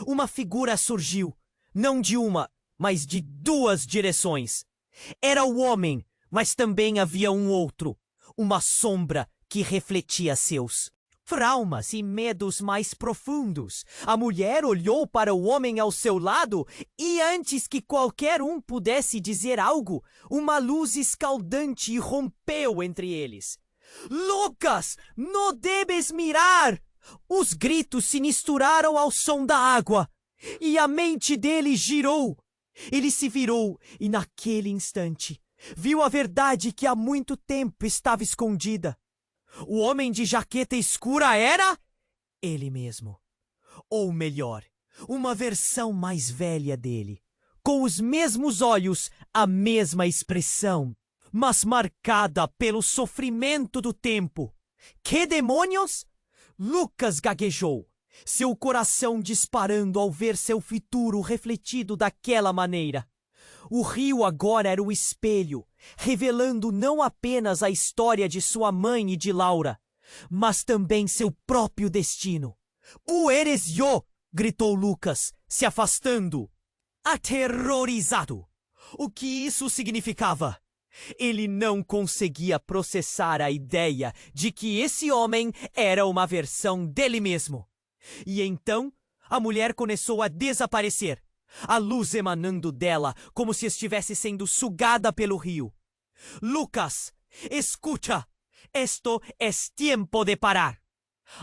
Uma figura surgiu, não de uma, mas de duas direções. Era o homem, mas também havia um outro, uma sombra que refletia seus traumas e medos mais profundos. A mulher olhou para o homem ao seu lado e, antes que qualquer um pudesse dizer algo, uma luz escaldante rompeu entre eles. Lucas, não debes mirar! Os gritos se misturaram ao som da água e a mente dele girou. Ele se virou e, naquele instante, viu a verdade que há muito tempo estava escondida. O homem de jaqueta escura era ele mesmo. Ou melhor, uma versão mais velha dele, com os mesmos olhos, a mesma expressão, mas marcada pelo sofrimento do tempo. Que demônios? Lucas gaguejou, seu coração disparando ao ver seu futuro refletido daquela maneira. O rio agora era o espelho, revelando não apenas a história de sua mãe e de Laura, mas também seu próprio destino. "O eres eu!" gritou Lucas, se afastando, aterrorizado. O que isso significava? Ele não conseguia processar a ideia de que esse homem era uma versão dele mesmo. E então, a mulher começou a desaparecer, a luz emanando dela como se estivesse sendo sugada pelo rio. "Lucas, escucha! Esto es tiempo de parar!"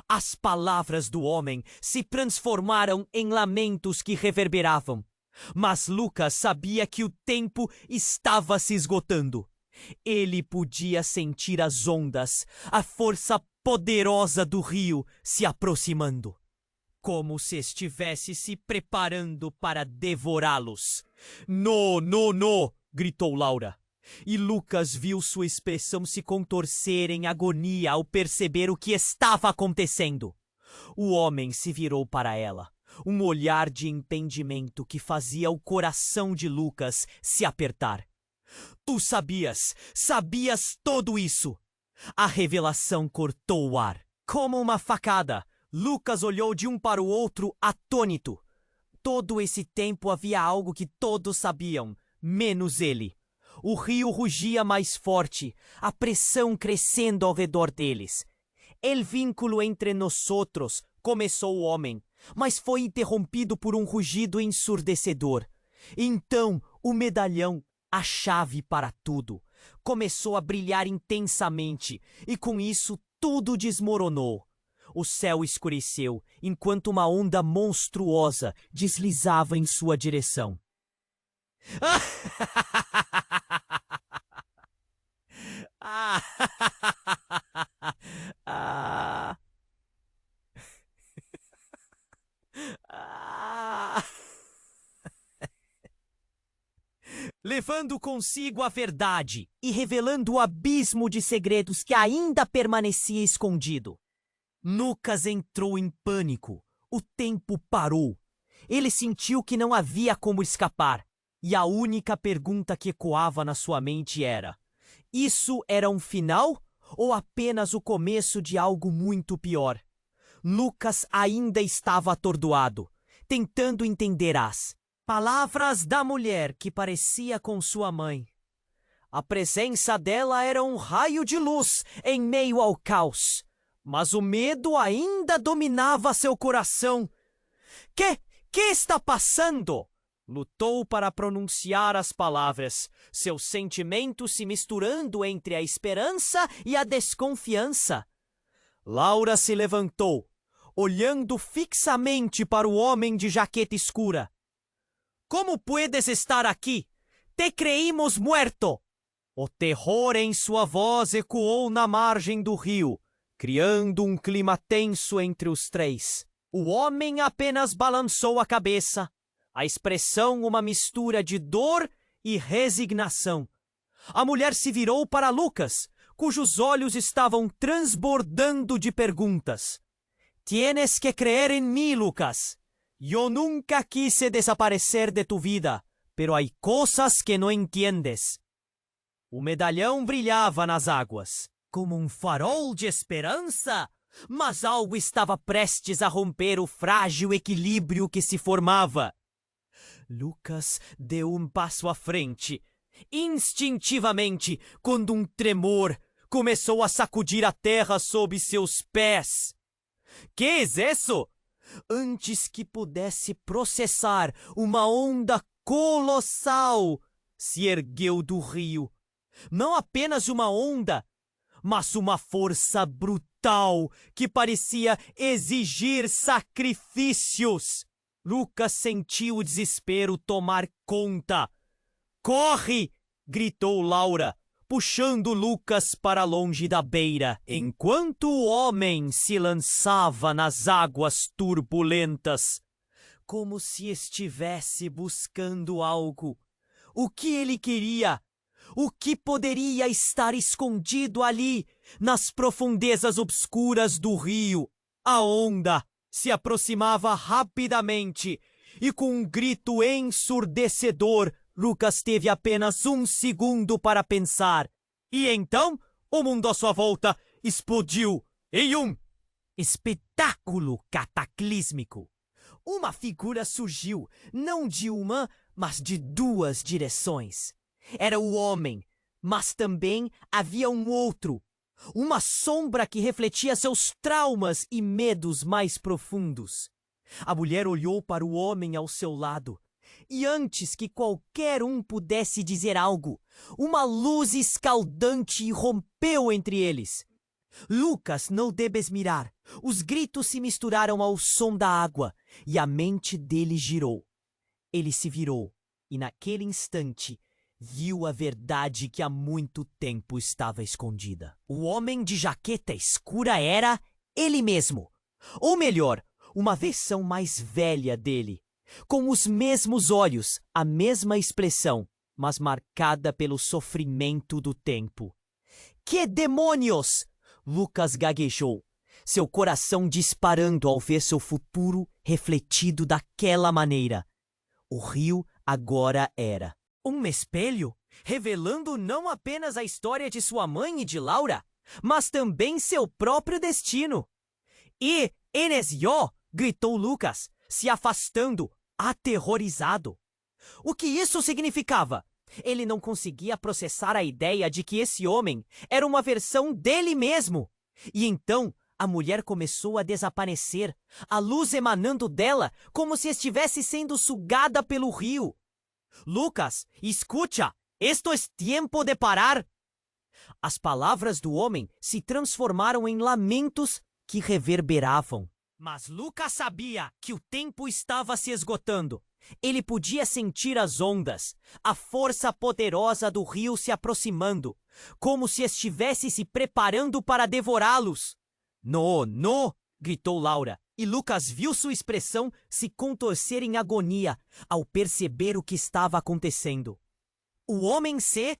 As palavras do homem se transformaram em lamentos que reverberavam. Mas Lucas sabia que o tempo estava se esgotando. Ele podia sentir as ondas, a força poderosa do rio se aproximando, como se estivesse se preparando para devorá-los. "No, no, no!" gritou Laura. E Lucas viu sua expressão se contorcer em agonia ao perceber o que estava acontecendo. O homem se virou para ela, um olhar de entendimento que fazia o coração de Lucas se apertar. "Tu sabias tudo isso!" A revelação cortou o ar. Como uma facada, Lucas olhou de um para o outro atônito. Todo esse tempo havia algo que todos sabiam, menos ele. O rio rugia mais forte, a pressão crescendo ao redor deles. "El vínculo entre nosotros", começou o homem, mas foi interrompido por um rugido ensurdecedor. Então, o medalhão, a chave para tudo, começou a brilhar intensamente, e com isso tudo desmoronou. O céu escureceu, enquanto uma onda monstruosa deslizava em sua direção. Levando consigo a verdade e revelando o abismo de segredos que ainda permanecia escondido. Lucas entrou em pânico. O tempo parou. Ele sentiu que não havia como escapar. E a única pergunta que ecoava na sua mente era: isso era um final ou apenas o começo de algo muito pior? Lucas ainda estava atordoado, tentando entender as palavras da mulher que parecia com sua mãe. A presença dela era um raio de luz em meio ao caos, mas o medo ainda dominava seu coração. Que está passando? Lutou para pronunciar as palavras, seus sentimentos se misturando entre a esperança e a desconfiança. Laura se levantou, olhando fixamente para o homem de jaqueta escura. Como puedes estar aqui? Te creímos muerto! O terror em sua voz ecoou na margem do rio, criando um clima tenso entre os três. O homem apenas balançou a cabeça, a expressão uma mistura de dor e resignação. A mulher se virou para Lucas, cujos olhos estavam transbordando de perguntas. Tienes que creer en mí, Lucas. Yo nunca quise desaparecer de tu vida, pero hay cosas que no entiendes. O medalhão brilhava nas águas. como um farol de esperança, mas algo estava prestes a romper o frágil equilíbrio que se formava. Lucas deu um passo à frente. Instintivamente, quando um tremor começou a sacudir a terra sob seus pés. Que é isso? Antes que pudesse processar, uma onda colossal se ergueu do rio. Não apenas uma onda, mas uma força brutal que parecia exigir sacrifícios. Lucas sentiu o desespero tomar conta. Corre! Gritou Laura, puxando Lucas para longe da beira, enquanto o homem se lançava nas águas turbulentas, como se estivesse buscando algo. O que ele queria? O que poderia estar escondido ali, nas profundezas obscuras do rio? A onda se aproximava rapidamente e, com um grito ensurdecedor, Lucas teve apenas um segundo para pensar. E então, o mundo à sua volta explodiu em um espetáculo cataclísmico. Uma figura surgiu, não de uma, mas de duas direções. Era o homem, mas também havia um outro. Uma sombra que refletia seus traumas e medos mais profundos. A mulher olhou para o homem ao seu lado. E antes que qualquer um pudesse dizer algo, uma luz escaldante rompeu entre eles. Lucas não debes mirar. Os gritos se misturaram ao som da água e a mente dele girou. Ele se virou e, naquele instante, viu a verdade que há muito tempo estava escondida. O homem de jaqueta escura era ele mesmo. Ou melhor, uma versão mais velha dele. Com os mesmos olhos, a mesma expressão, mas marcada pelo sofrimento do tempo. Que demônios! Lucas gaguejou, seu coração disparando ao ver seu futuro refletido daquela maneira. O rio agora era um espelho, revelando não apenas a história de sua mãe e de Laura, mas também seu próprio destino. E, Enesio! Gritou Lucas, se afastando, aterrorizado. O que isso significava? Ele não conseguia processar a ideia de que esse homem era uma versão dele mesmo. E então a mulher começou a desaparecer, a luz emanando dela como se estivesse sendo sugada pelo rio. Lucas, escucha! Esto es tiempo de parar! As palavras do homem se transformaram em lamentos que reverberavam. Mas Lucas sabia que o tempo estava se esgotando. Ele podia sentir as ondas, a força poderosa do rio se aproximando, como se estivesse se preparando para devorá-los. No, no! Gritou Laura, e Lucas viu sua expressão se contorcer em agonia ao perceber o que estava acontecendo. O homem se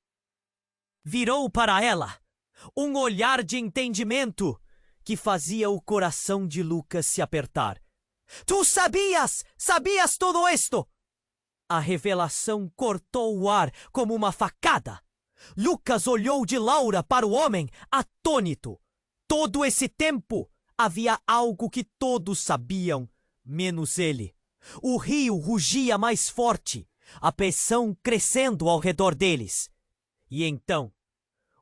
virou para ela, um olhar de entendimento que fazia o coração de Lucas se apertar. Tu sabias! Sabias todo isto! A revelação cortou o ar como uma facada. Lucas olhou de Laura para o homem, atônito. Todo esse tempo havia algo que todos sabiam, menos ele. O rio rugia mais forte, a pressão crescendo ao redor deles. E então,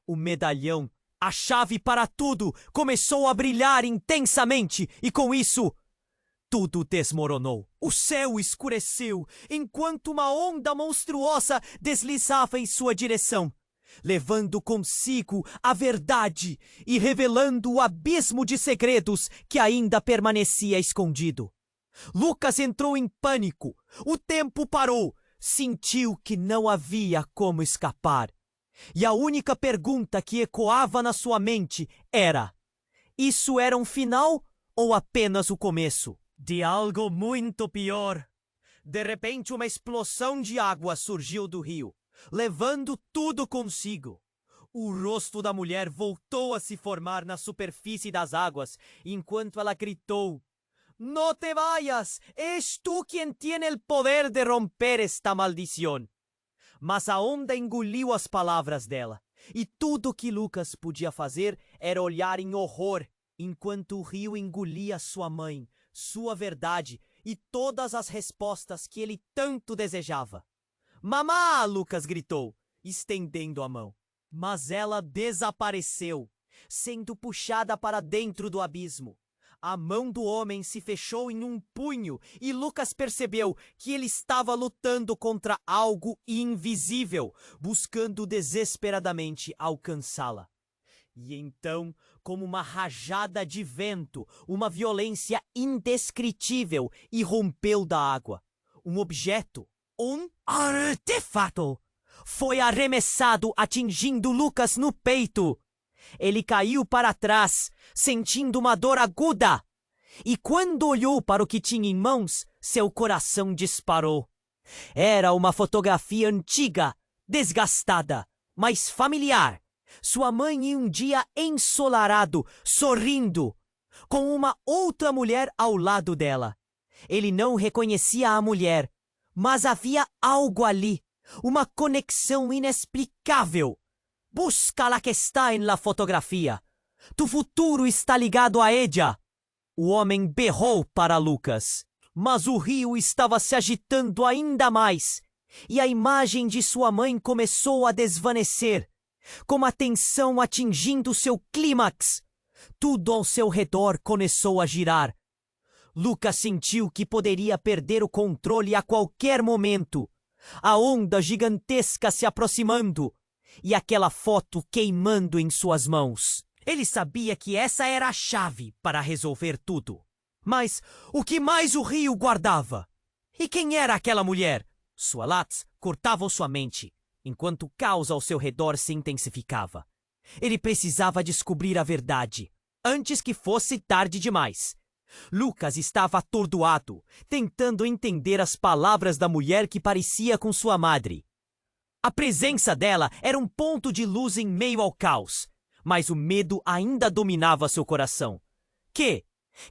o medalhão, a chave para tudo, começou a brilhar intensamente e, com isso, tudo desmoronou. O céu escureceu enquanto uma onda monstruosa deslizava em sua direção, levando consigo a verdade e revelando o abismo de segredos que ainda permanecia escondido. Lucas entrou em pânico. O tempo parou. Sentiu que não havia como escapar. E a única pergunta que ecoava na sua mente era: isso era um final ou apenas o começo de algo muito pior? De repente, uma explosão de água surgiu do rio, levando tudo consigo. O rosto da mulher voltou a se formar na superfície das águas, enquanto ela gritou: "No te vayas! És tú quien tiene el poder de romper esta maldición!" Mas a onda engoliu as palavras dela, E tudo que Lucas podia fazer era olhar em horror, enquanto o rio engolia sua mãe, sua verdade e todas as respostas que ele tanto desejava. Mamá! Lucas gritou, estendendo a mão. Mas ela desapareceu, sendo puxada para dentro do abismo. A mão do homem se fechou em um punho e Lucas percebeu que ele estava lutando contra algo invisível, buscando desesperadamente alcançá-la. E então, como uma rajada de vento, uma violência indescritível irrompeu da água. Um objeto, um artefato, foi arremessado, atingindo Lucas no peito. Ele caiu para trás, sentindo uma dor aguda. E quando olhou para o que tinha em mãos, seu coração disparou. Era uma fotografia antiga, desgastada, mas familiar. Sua mãe em um dia ensolarado, sorrindo, com uma outra mulher ao lado dela. Ele não reconhecia a mulher, mas havia algo ali, uma conexão inexplicável. Busca la que está en la fotografia. Tu futuro está ligado a ella. O homem berrou para Lucas, mas o rio estava se agitando ainda mais, e a imagem de sua mãe começou a desvanecer, com a tensão atingindo seu clímax. Tudo ao seu redor começou a girar. Lucas sentiu que poderia perder o controle a qualquer momento. A onda gigantesca se aproximando e aquela foto queimando em suas mãos. Ele sabia que essa era a chave para resolver tudo. Mas o que mais o rio guardava? E quem era aquela mulher? Sua látis cortava sua mente, enquanto o caos ao seu redor se intensificava. Ele precisava descobrir a verdade, antes que fosse tarde demais. Lucas estava atordoado, tentando entender as palavras da mulher que parecia com sua madre. A presença dela era um ponto de luz em meio ao caos, mas o medo ainda dominava seu coração. Que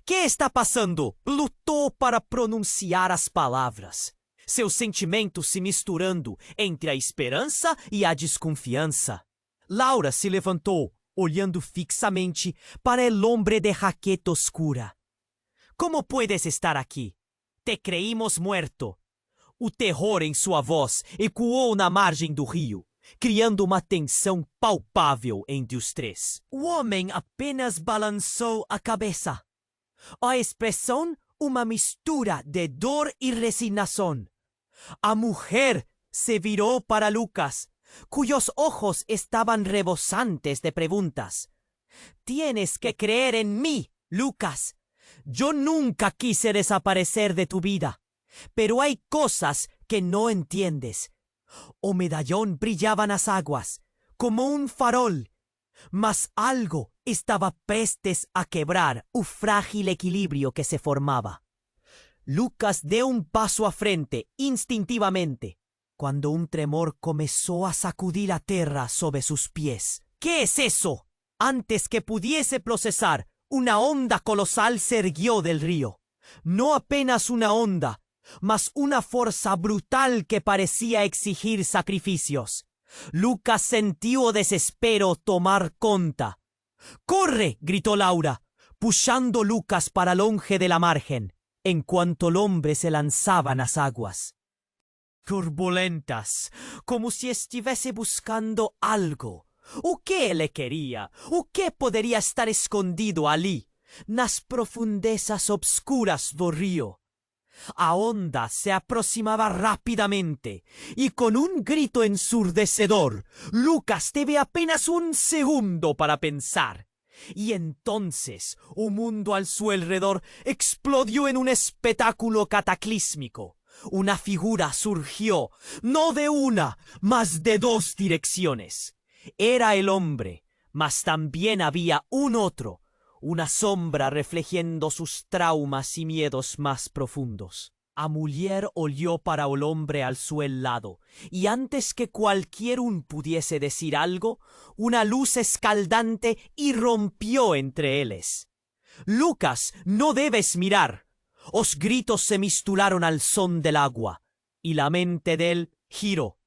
está passando? Lutou para pronunciar as palavras, seus sentimentos se misturando entre a esperança e a desconfiança. Laura se levantou, olhando fixamente para el hombre de jaqueta oscura. Como puedes estar aqui? Te creímos muerto. O terror em sua voz ecoou na margem do rio, criando uma tensão palpável entre os três. O homem apenas balançou a cabeça. A expressão, uma mistura de dor e resignação. A mulher se virou para Lucas, cuyos ojos estaban rebosantes de preguntas. Tienes que creer en mí, Lucas. Yo nunca quise desaparecer de tu vida. Pero hay cosas que no entiendes. O medallón brillaba en las aguas, como un farol, mas algo estaba prestes a quebrar o frágil equilibrio que se formaba. Lucas dio un paso a frente, instintivamente, cuando un tremor comenzó a sacudir la tierra sobre sus pies. ¿Qué es eso? Antes que pudiese procesar, una onda colosal se erguió del río. No apenas una onda, mas una fuerza brutal que parecía exigir sacrificios. Lucas sintió desespero tomar conta. ¡Corre! Gritó Laura, puxando Lucas para longe de la margen, en cuanto el hombre se lanzaba en las aguas. Turbulentas, como si estuviese buscando algo. O que le quería? O que poderia estar escondido ali, nas profundezas obscuras do río? A onda se aproximaba rápidamente, y con un grito ensurdecedor, Lucas tuvo apenas un segundo para pensar. Y entonces, un mundo a su alrededor explodió en un espectáculo cataclísmico. Una figura surgió, no de una, mas de dos direcciones. Era el hombre, mas también había un otro, una sombra reflejando sus traumas y miedos más profundos. A mujer olió para el hombre al su lado, y antes que cualquier un pudiese decir algo, una luz escaldante irrompió entre ellos. Lucas, no debes mirar. Os gritos se misturaron al son del agua, y la mente de él giró.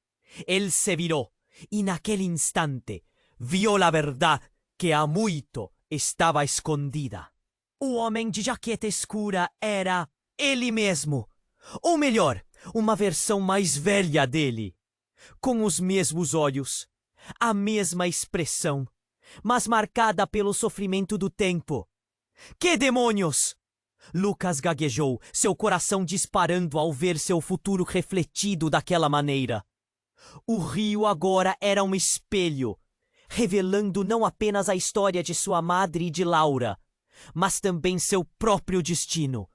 Él se viró, y en aquel instante Viu a verdade que há muito estava escondida. O homem de jaqueta escura era ele mesmo. Ou melhor, uma versão mais velha dele. Com os mesmos olhos, a mesma expressão, mas marcada pelo sofrimento do tempo. Que demônios! Lucas gaguejou, seu coração disparando ao ver seu futuro refletido daquela maneira. O rio agora era um espelho, revelando não apenas a história de sua madre e de Laura, mas também seu próprio destino.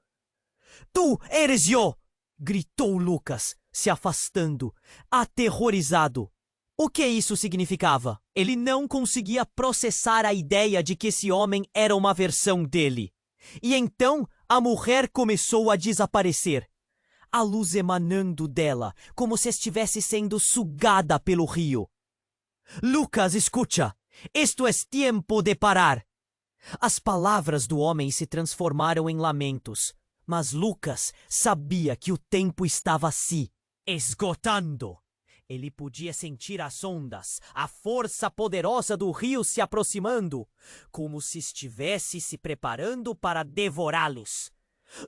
Tu eres eu! Gritou Lucas, se afastando, aterrorizado. O que isso significava? Ele não conseguia processar a ideia de que esse homem era uma versão dele. E então a mulher começou a desaparecer, a luz emanando dela, como se estivesse sendo sugada pelo rio. Lucas, escucha! Isto é tempo de parar! As palavras do homem se transformaram em lamentos, mas Lucas sabia que o tempo estava se esgotando. Ele podia sentir as ondas, a força poderosa do rio se aproximando, como se estivesse se preparando para devorá-los.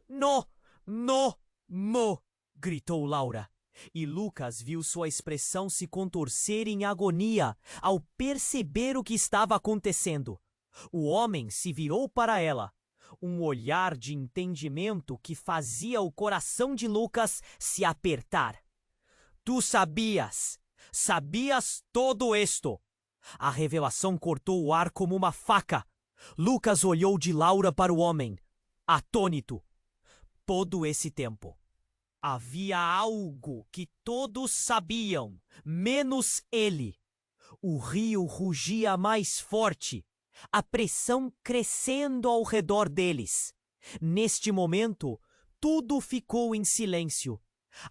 No, no, mo! Gritou Laura. E Lucas viu sua expressão se contorcer em agonia ao perceber o que estava acontecendo. O homem se virou para ela, um olhar de entendimento que fazia o coração de Lucas se apertar. Tu sabias todo isto. A revelação cortou o ar como uma faca. Lucas olhou de Laura para o homem, atônito. Todo esse tempo, havia algo que todos sabiam, menos ele. O rio rugia mais forte, a pressão crescendo ao redor deles. Neste momento, tudo ficou em silêncio.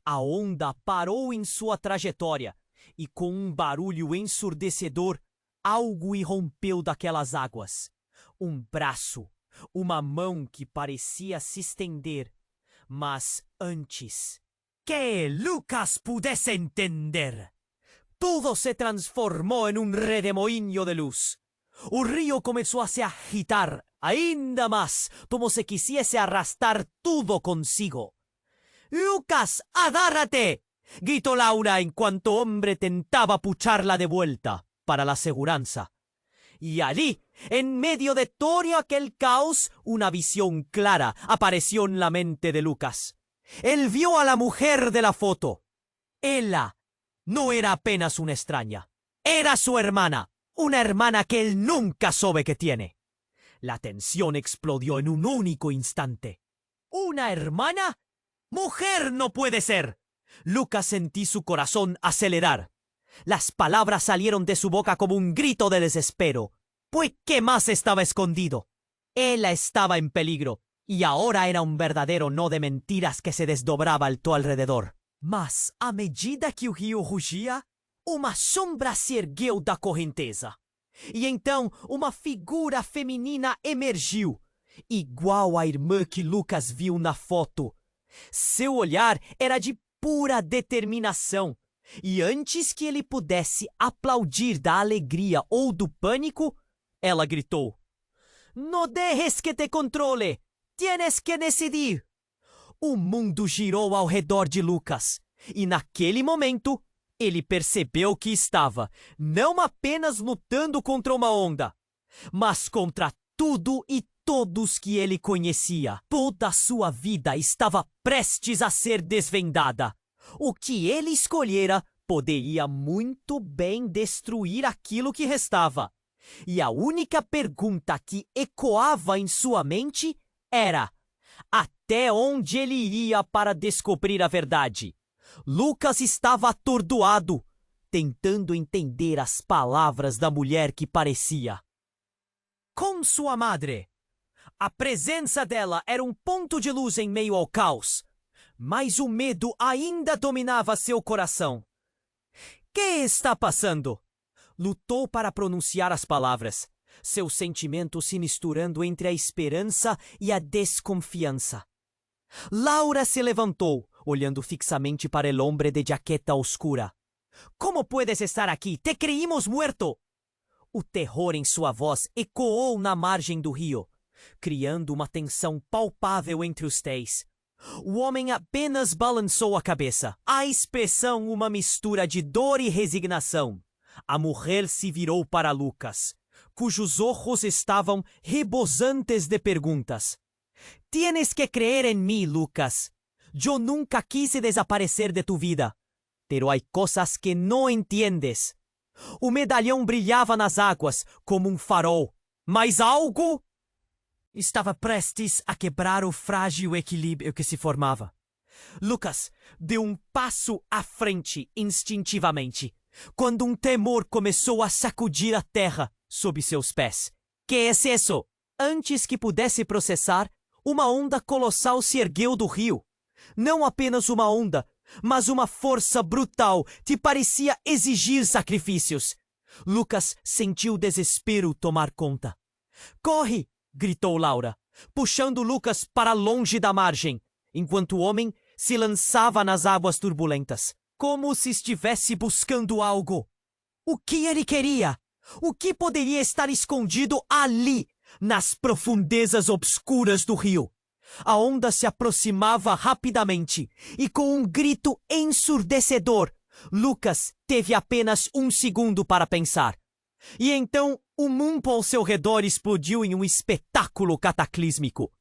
A onda parou em sua trajetória e, com um barulho ensurdecedor, algo irrompeu daquelas águas. Um braço, uma mão que parecia se estender. Mas antes que Lucas pudesse entender, tudo se transformou em um redemoinho de luz. O rio começou a se agitar ainda mais, como se quisiese arrastrar tudo consigo. ¡Lucas, agárrate! Gritó Laura en cuanto hombre tentaba pucharla de vuelta para la seguranza. Y allí, en medio de todo aquel caos, una visión clara apareció en la mente de Lucas. Él vio a la mujer de la foto. Ella no era apenas una extraña. Era su hermana, una hermana que él nunca sabe que tiene. La tensión explodió en un único instante. ¿Una hermana? ¡Mujer no puede ser! Lucas sentí su corazón acelerar. Las palabras salieron de su boca como un grito de desespero. Pues, ¿qué más estaba escondido? Ella estaba en peligro, y ahora era un verdadero no de mentiras que se desdobraba a tu alrededor. Mas, à medida que o rio rugia, uma sombra se ergueu da correnteza. E então, uma figura feminina emergiu, igual à irmã que Lucas viu na foto. Seu olhar era de pura determinação, e antes que ele pudesse aplaudir da alegria ou do pânico, ela gritou: "No dejes que te controle! Tienes que decidir!" O mundo girou ao redor de Lucas, e naquele momento ele percebeu que estava não apenas lutando contra uma onda, mas contra tudo e todos que ele conhecia. Toda a sua vida estava prestes a ser desvendada. O que ele escolhera poderia muito bem destruir aquilo que restava. E a única pergunta que ecoava em sua mente era: até onde ele iria para descobrir a verdade? Lucas estava atordoado, tentando entender as palavras da mulher que parecia com sua madre. A presença dela era um ponto de luz em meio ao caos, mas o medo ainda dominava seu coração. Que está passando? Lutou para pronunciar as palavras, seus sentimentos se misturando entre a esperança e a desconfiança. Laura se levantou, olhando fixamente para el hombre de jaqueta oscura. "¿Cómo puedes estar aqui? Te creímos muerto!" O terror em sua voz ecoou na margem do rio, criando uma tensão palpável entre os três. O homem apenas balançou a cabeça, a expressão uma mistura de dor e resignação. A mulher se virou para Lucas, cujos olhos estavam rebosantes de perguntas. Tienes que creer en mí, Lucas. Yo nunca quise desaparecer de tu vida, pero hay cosas que no entiendes. O medalhão brilhava nas águas como farol, mas algo estava prestes a quebrar o frágil equilíbrio que se formava. Lucas deu passo à frente instintivamente, quando temor começou a sacudir a terra sob seus pés. Que é isso? Antes que pudesse processar, uma onda colossal se ergueu do rio. Não apenas uma onda, mas uma força brutal que parecia exigir sacrifícios. Lucas sentiu desespero tomar conta. Corre! Gritou Laura, puxando Lucas para longe da margem, enquanto o homem se lançava nas águas turbulentas, como se estivesse buscando algo. O que ele queria? O que poderia estar escondido ali, nas profundezas obscuras do rio? A onda se aproximava rapidamente e, com um grito ensurdecedor, Lucas teve apenas 1 segundo para pensar. E então o mundo ao seu redor explodiu em um espetáculo cataclísmico.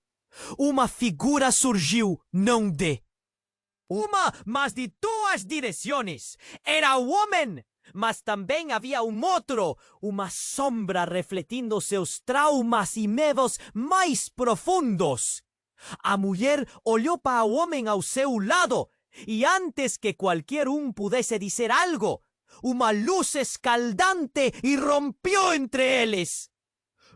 Uma figura surgiu, não de uma, mas de 2 direções. Era o homem, mas também havia outro, uma sombra refletindo seus traumas e medos mais profundos. A mulher olhou para o homem ao seu lado e, antes que qualquer pudesse dizer algo, uma luz escaldante irrompió entre eles.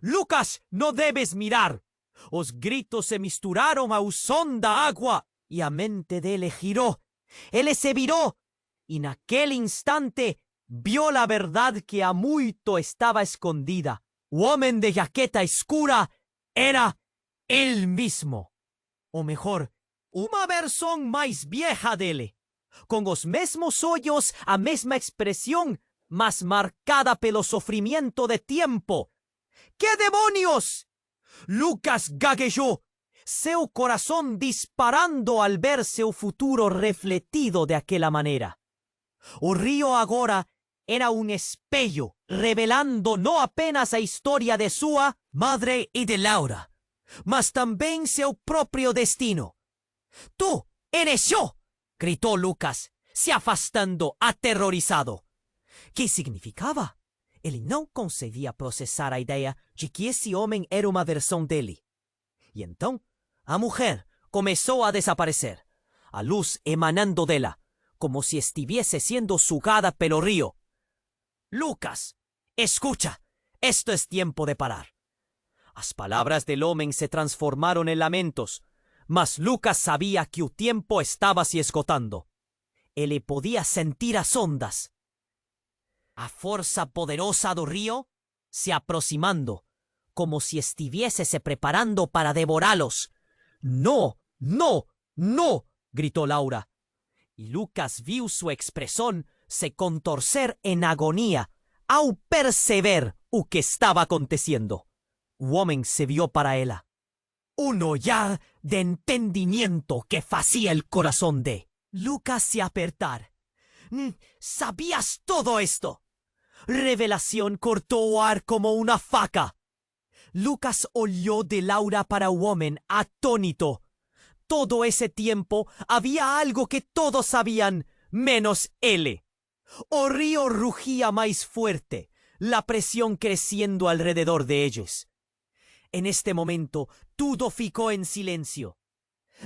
Lucas, no debes mirar. Os gritos se misturaron ao som da água e a mente dele giró. Ele se viró y naquele instante vio la verdad que há muito estava escondida. O homem de jaqueta escura era él mismo. O mejor, uma versão mais vieja dele, com os mesmos olhos, a mesma expressão, mas marcada pelo sofrimento de tempo. ¡Qué demonios! Lucas gaguejou, seu coração disparando al ver seu futuro refletido de aquela maneira. O rio agora era espelho, revelando não apenas a história de sua madre e de Laura, mas também seu próprio destino. «Tú eres yo!» gritó Lucas, se afastando aterrorizado. ¿Qué significava? Ele não conseguia processar a ideia de que esse homem era uma versão dele. E então, a mulher começou a desaparecer, a luz emanando dela, como se estivesse sendo sugada pelo río. «Lucas, escucha, esto es tiempo de parar». As palavras del homem se transformaron en lamentos, mas Lucas sabía que o tiempo estaba se esgotando. Ele podía sentir as ondas, a força poderosa do río, se aproximando, como si estuviese se preparando para devorá-los. «No, no, no», gritó Laura, y Lucas viu su expresión se contorcer en agonía ao perceber o que estaba aconteciendo. O homem se vio para ela. Un olhar de entendimiento que facía el corazón de Lucas se apertar. «¿Sabías todo esto?» Revelación cortó o ar como una faca. Lucas olhou de Laura para o homem atónito. Todo ese tiempo había algo que todos sabían, menos él. O río rugía más fuerte, la presión creciendo alrededor de ellos. En este momento, todo ficó en silencio.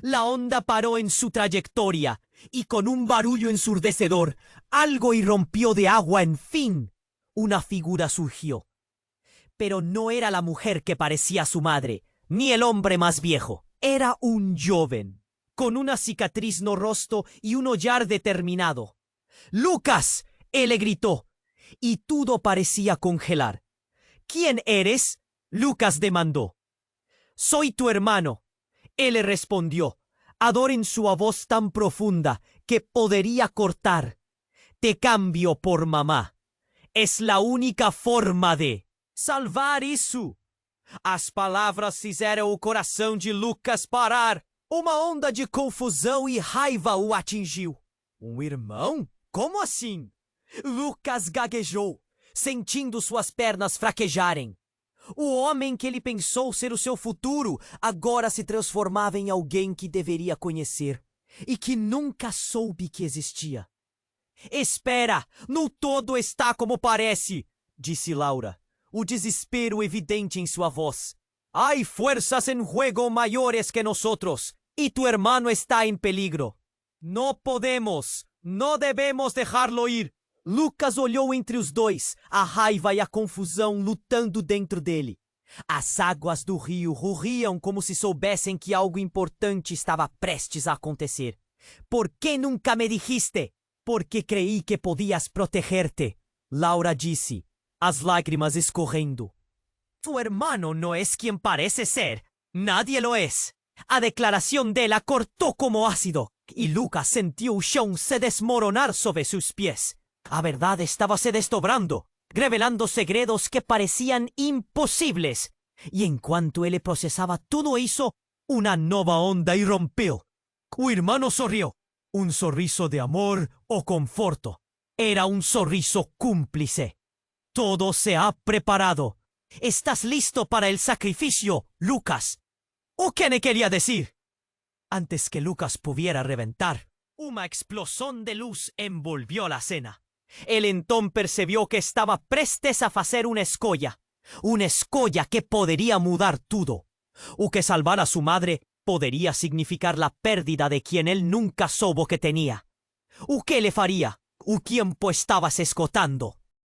La onda paró en su trayectoria y con un barullo ensurdecedor, algo irrompió de agua en fin. Una figura surgió. Pero no era la mujer que parecía su madre, ni el hombre más viejo. Era un joven, con una cicatriz no rostro y un olhar determinado. «¡Lucas!», él gritó, y todo parecía congelar. «¿Quién eres?», Lucas demandó. «Soy tu hermano», él respondió, a dor en su voz tan profunda que podría cortar. «Te cambio por mamá». Es la única forma de salvar isso. As palavras fizeram o coração de Lucas parar. Uma onda de confusão e raiva o atingiu. Um irmão? Como assim? Lucas gaguejou, sentindo suas pernas fraquejarem. O homem que ele pensou ser o seu futuro agora se transformava em alguém que deveria conhecer e que nunca soube que existia. Espera, no todo está como parece, disse Laura, o desespero evidente em sua voz. Hay fuerzas en juego mayores que nosotros, y tu hermano está en peligro. No podemos, no debemos dejarlo ir. Lucas olhou entre os dois, a raiva e a confusão lutando dentro dele. As águas do rio rugiam como se soubessem que algo importante estava prestes a acontecer. ¿Por qué nunca me dijiste? Porque creí que podías protegerte, Laura disse, as lágrimas escorrendo. Tu hermano no es quien parece ser. Nadie lo es. A declaración de él cortó como ácido, y Lucas sintió o chão se desmoronar sobre sus pies. A verdad estaba se desdobrando, revelando segredos que parecían imposibles. Y en cuanto él procesaba todo eso, una nueva onda irrompió. O hermano sorrió. Un sorriso de amor o conforto. Era un sorriso cúmplice. Todo se ha preparado. ¿Estás listo para el sacrificio, Lucas? ¿O qué me quería decir? Antes que Lucas pudiera reventar, una explosión de luz envolvió la cena. El entón percibió que estaba prestes a hacer una escolla que podría mudar todo. O que salvar a su madre podría significar la pérdida de quien él nunca supo que tenía. O que le faría? O tiempo estaba se esgotando.